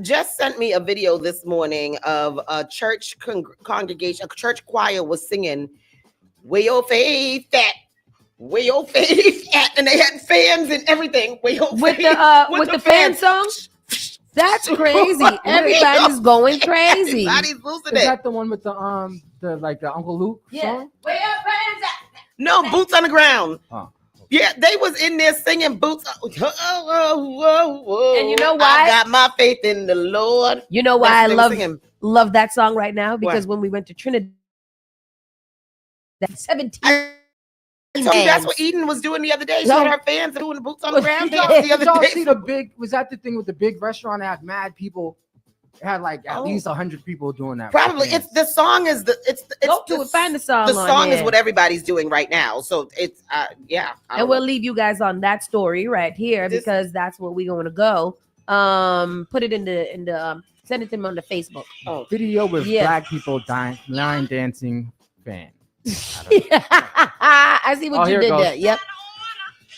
S3: Just sent me a video this morning of a church congregation, a church choir was singing, "Where your faith at? Where your faith at?" And they had fans and everything. Where your
S1: with
S3: faith,
S1: with the fan song? That's crazy. Everybody's going crazy.
S3: Everybody's losing
S2: Is
S3: it.
S2: that the one with the Uncle Luke song?
S1: Where your fans at?
S3: No, Boots on the Ground.
S2: Oh.
S3: Yeah, they was in there singing Boots. And
S1: you know why?
S3: I got my faith in the Lord.
S1: You know why
S3: That's
S1: I
S3: they were
S1: love that song right now? Because
S3: Why?
S1: when we went to Trinidad, that 17.
S3: That's what Eden was doing the other day. She had her fans doing the Boots on the Ground
S2: Did
S3: dance the other
S2: y'all
S3: day.
S2: see the big? Was that the thing with the big restaurant that had mad people? It had like at least 100 people doing that.
S3: Probably it's the song is the it's
S1: Go to it, find the song.
S3: The
S1: on
S3: song is
S1: there.
S3: what everyboody doing right now. So it's yeah. I
S1: And
S3: don't
S1: we'll
S3: know.
S1: leave you guys on that story right here because that's where we're going to go. Put it in the send it to him on the Facebook.
S3: Oh,
S2: video with
S1: Yeah.
S2: black people line dancing fan.
S1: I see what
S2: Oh,
S1: you
S2: here it
S1: did
S2: goes.
S1: there. Yep.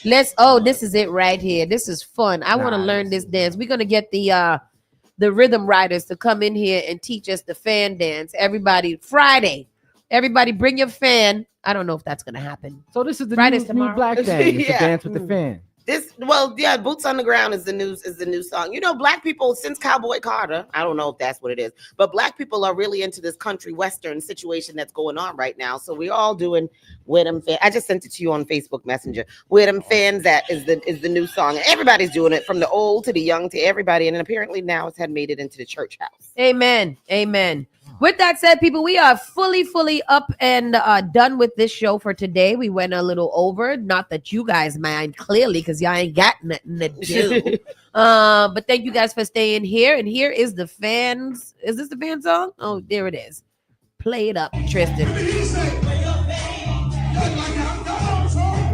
S1: This is it right here. This is fun. I want to learn this dance. We're gonna get the rhythm riders to come in here and teach us the fan dance. Everybody, Friday. Everybody bring your fan. I don't know if that's gonna happen.
S2: So this is the
S1: Friday's
S2: new
S1: tomorrow.
S2: black thing. It's
S3: Yeah.
S2: the dance with the fan.
S3: Boots on the Ground is the new song. You know, black people since Cowboy Carter, I don't know if that's what it is, but black people are really into this country western situation that's going on right now. So we're all doing Where Them Fans. I just sent it to you on Facebook Messenger. Where Them Fans At is the new song. And everybody's doing it from the old to the young to everybody. And apparently now it's had made it into the church house.
S1: Amen. Amen. With that said, people, we are fully up and done with this show for today. We went a little over. Not that you guys mind, clearly, because y'all ain't got nothing to do. But thank you guys for staying here. And here is the fans. Is this the fan song? Oh, there it is. Play it up, Tristan.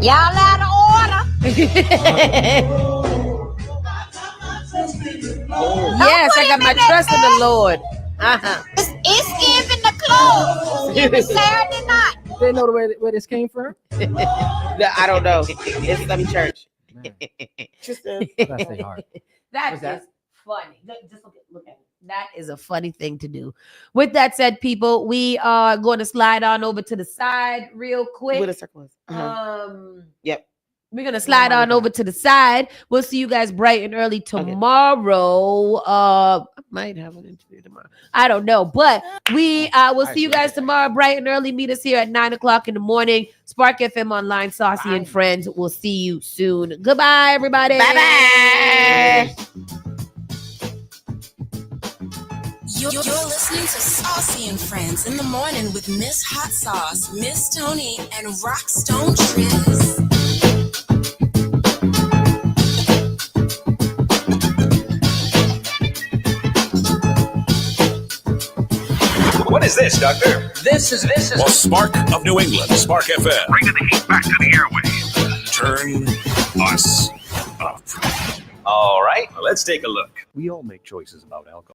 S10: Y'all out of order.
S1: Yes, I got my trust in the Lord. Uh-huh.
S10: It's giving the clothes. It's Saturday night.
S2: They know where this came from?
S3: I don't know. It's some church. Tristan.
S2: Bless their heart.
S1: That
S2: What's that?
S1: is funny. Just look at it. That is a funny thing to do. With that said, people, we are going to slide on over to the side real quick.
S3: Where the circle is. Yep.
S1: We're gonna slide on over to the side. We'll see you guys bright and early tomorrow. I might have an interview tomorrow. I don't know, but we will see you guys tomorrow bright and early. Meet us here at 9:00 in the morning. Spark FM Online, Saucy and Friends. We'll see you soon. Goodbye, everybody.
S3: Bye-bye.
S10: You're listening to Saucy and Friends in the morning with Miss Hot Sauce, Miss Tony, and Rockstone Triz.
S12: What is this, Doctor?
S19: This is
S12: Well, Spark of New England, Spark FM. Bringing the heat back to the airwaves. Turn us up. All right, let's take a look.
S23: We all make choices about alcohol.